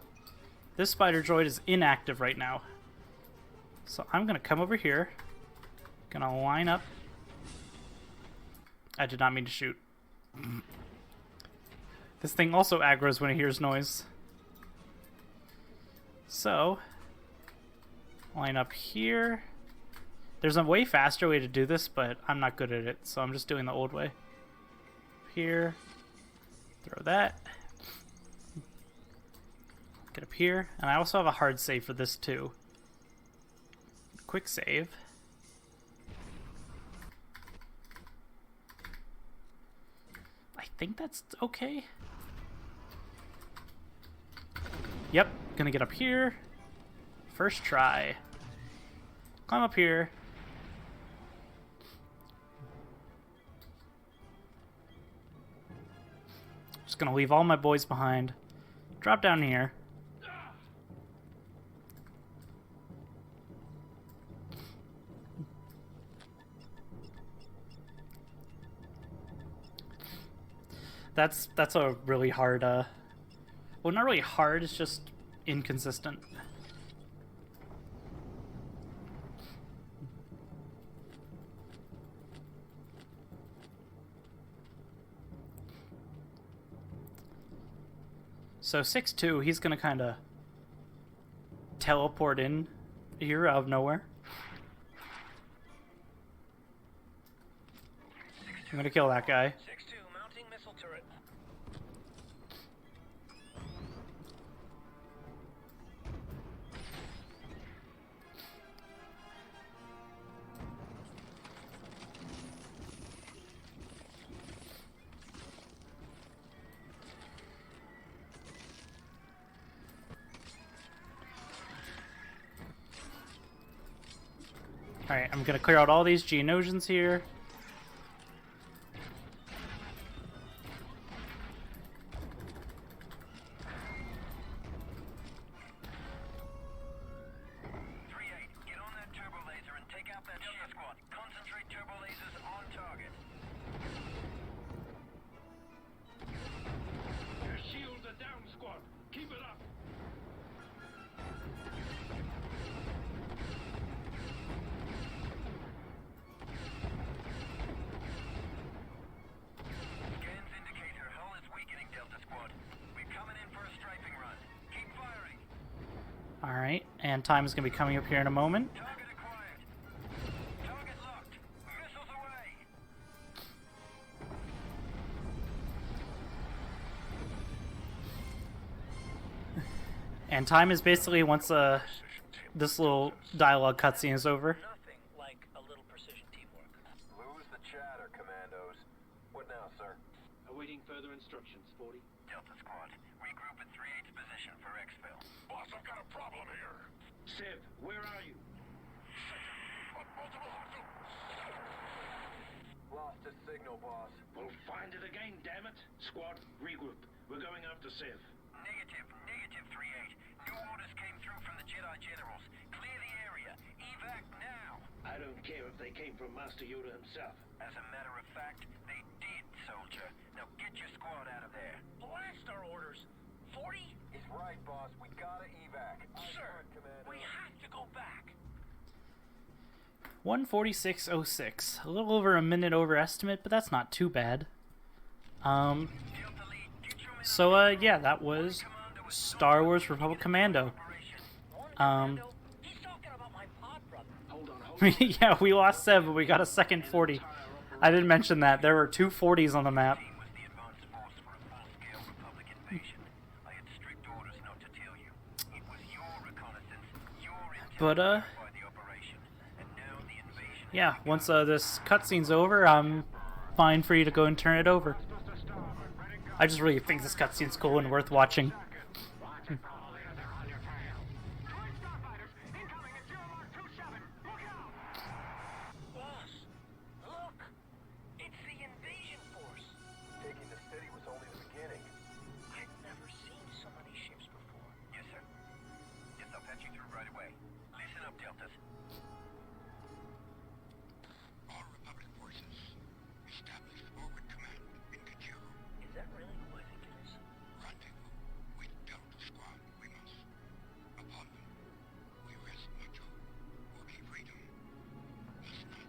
this spider droid is inactive right now. So I'm gonna come over here. Gonna line up. I did not mean to shoot. This thing also aggroes when it hears noise. So, line up here. There's a way faster way to do this, but I'm not good at it, so I'm just doing the old way. Here. Throw that. Get up here. And I also have a hard save for this too. Quick save. I think that's okay. Yep, gonna get up here. First try. Climb up here. Just gonna leave all my boys behind. Drop down here. That's a really hard, well, not really hard, it's just inconsistent. So 6-2, he's gonna kind of teleport in here out of nowhere. I'm gonna kill that guy. 6-2, mounting missile turret. Alright, I'm gonna clear out all these Geonosians here. Your shields are down, squad. Keep it up. Scans indicate her hull is weakening, Delta Squad. We're coming in for a strafing run. Keep firing. Alright, and time is gonna be coming up here in a moment. Target acquired. Target locked. Missiles away. And time is basically once this little dialogue cutscene is over. Nothing like a little precision teamwork. Lose the chatter, Commandos. What now, sir? Awaiting further instructions, 40. Delta Squad, regroup at 3/8 position for exfil. Boss, I've got a problem here. Sev, where are you? Multiple hostiles. Lost his signal, boss. We'll find it again, damn it. Squad, regroup. We're going after Sev. Negative 3/8. New orders came through from the Jedi generals. Clear the area. Evac now. I don't care if they came from Master Yoda himself. As a matter of fact, they did, soldier. Now get your squad out of there. Blast our orders. 40? He's right, boss. We gotta evac. Sir, we have to go back. 1:46:06. A little over a minute over estimate, but that's not too bad. Delta Lead, get your men So yeah, that was Star Wars Republic Commando. He's talking about my pod brother. Hold on. Yeah, we lost 7, but we got a second 40. I didn't mention that. There were two 40s on the map. Was the advance force for a full-scale Republic invasion. I had strict orders not to tell you. It was your reconnaissance, your intel But, by the operation, and now the invasion. yeah, once this cutscene's over, I'm fine for you to go and turn it over. I just really think this cutscene's cool and worth watching. Boss, look! It's the invasion force! Taking the city was only the beginning. I've never seen so many ships before. Yes, sir. Yes, I'll patch you through right away. Listen up, Deltas. All Republic forces, establish forward command in Kessel. Is that really who I think it is? Rendezvous with Delta Squad. We must. Upon them, we risk much for a freedom. Must not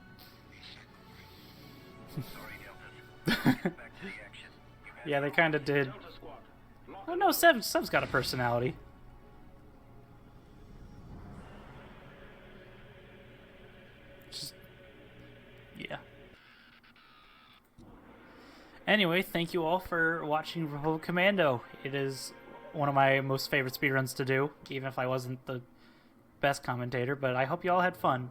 be sacrificed. Sorry, Deltas. Get back to the action. You had Yeah, they kind of did. Delta Squad, lock Oh and no, load. Sev's got a personality. Just, yeah. Anyway, thank you all for watching Republic Commando. It is one of my most favorite speedruns to do, even if I wasn't the best commentator, but I hope you all had fun.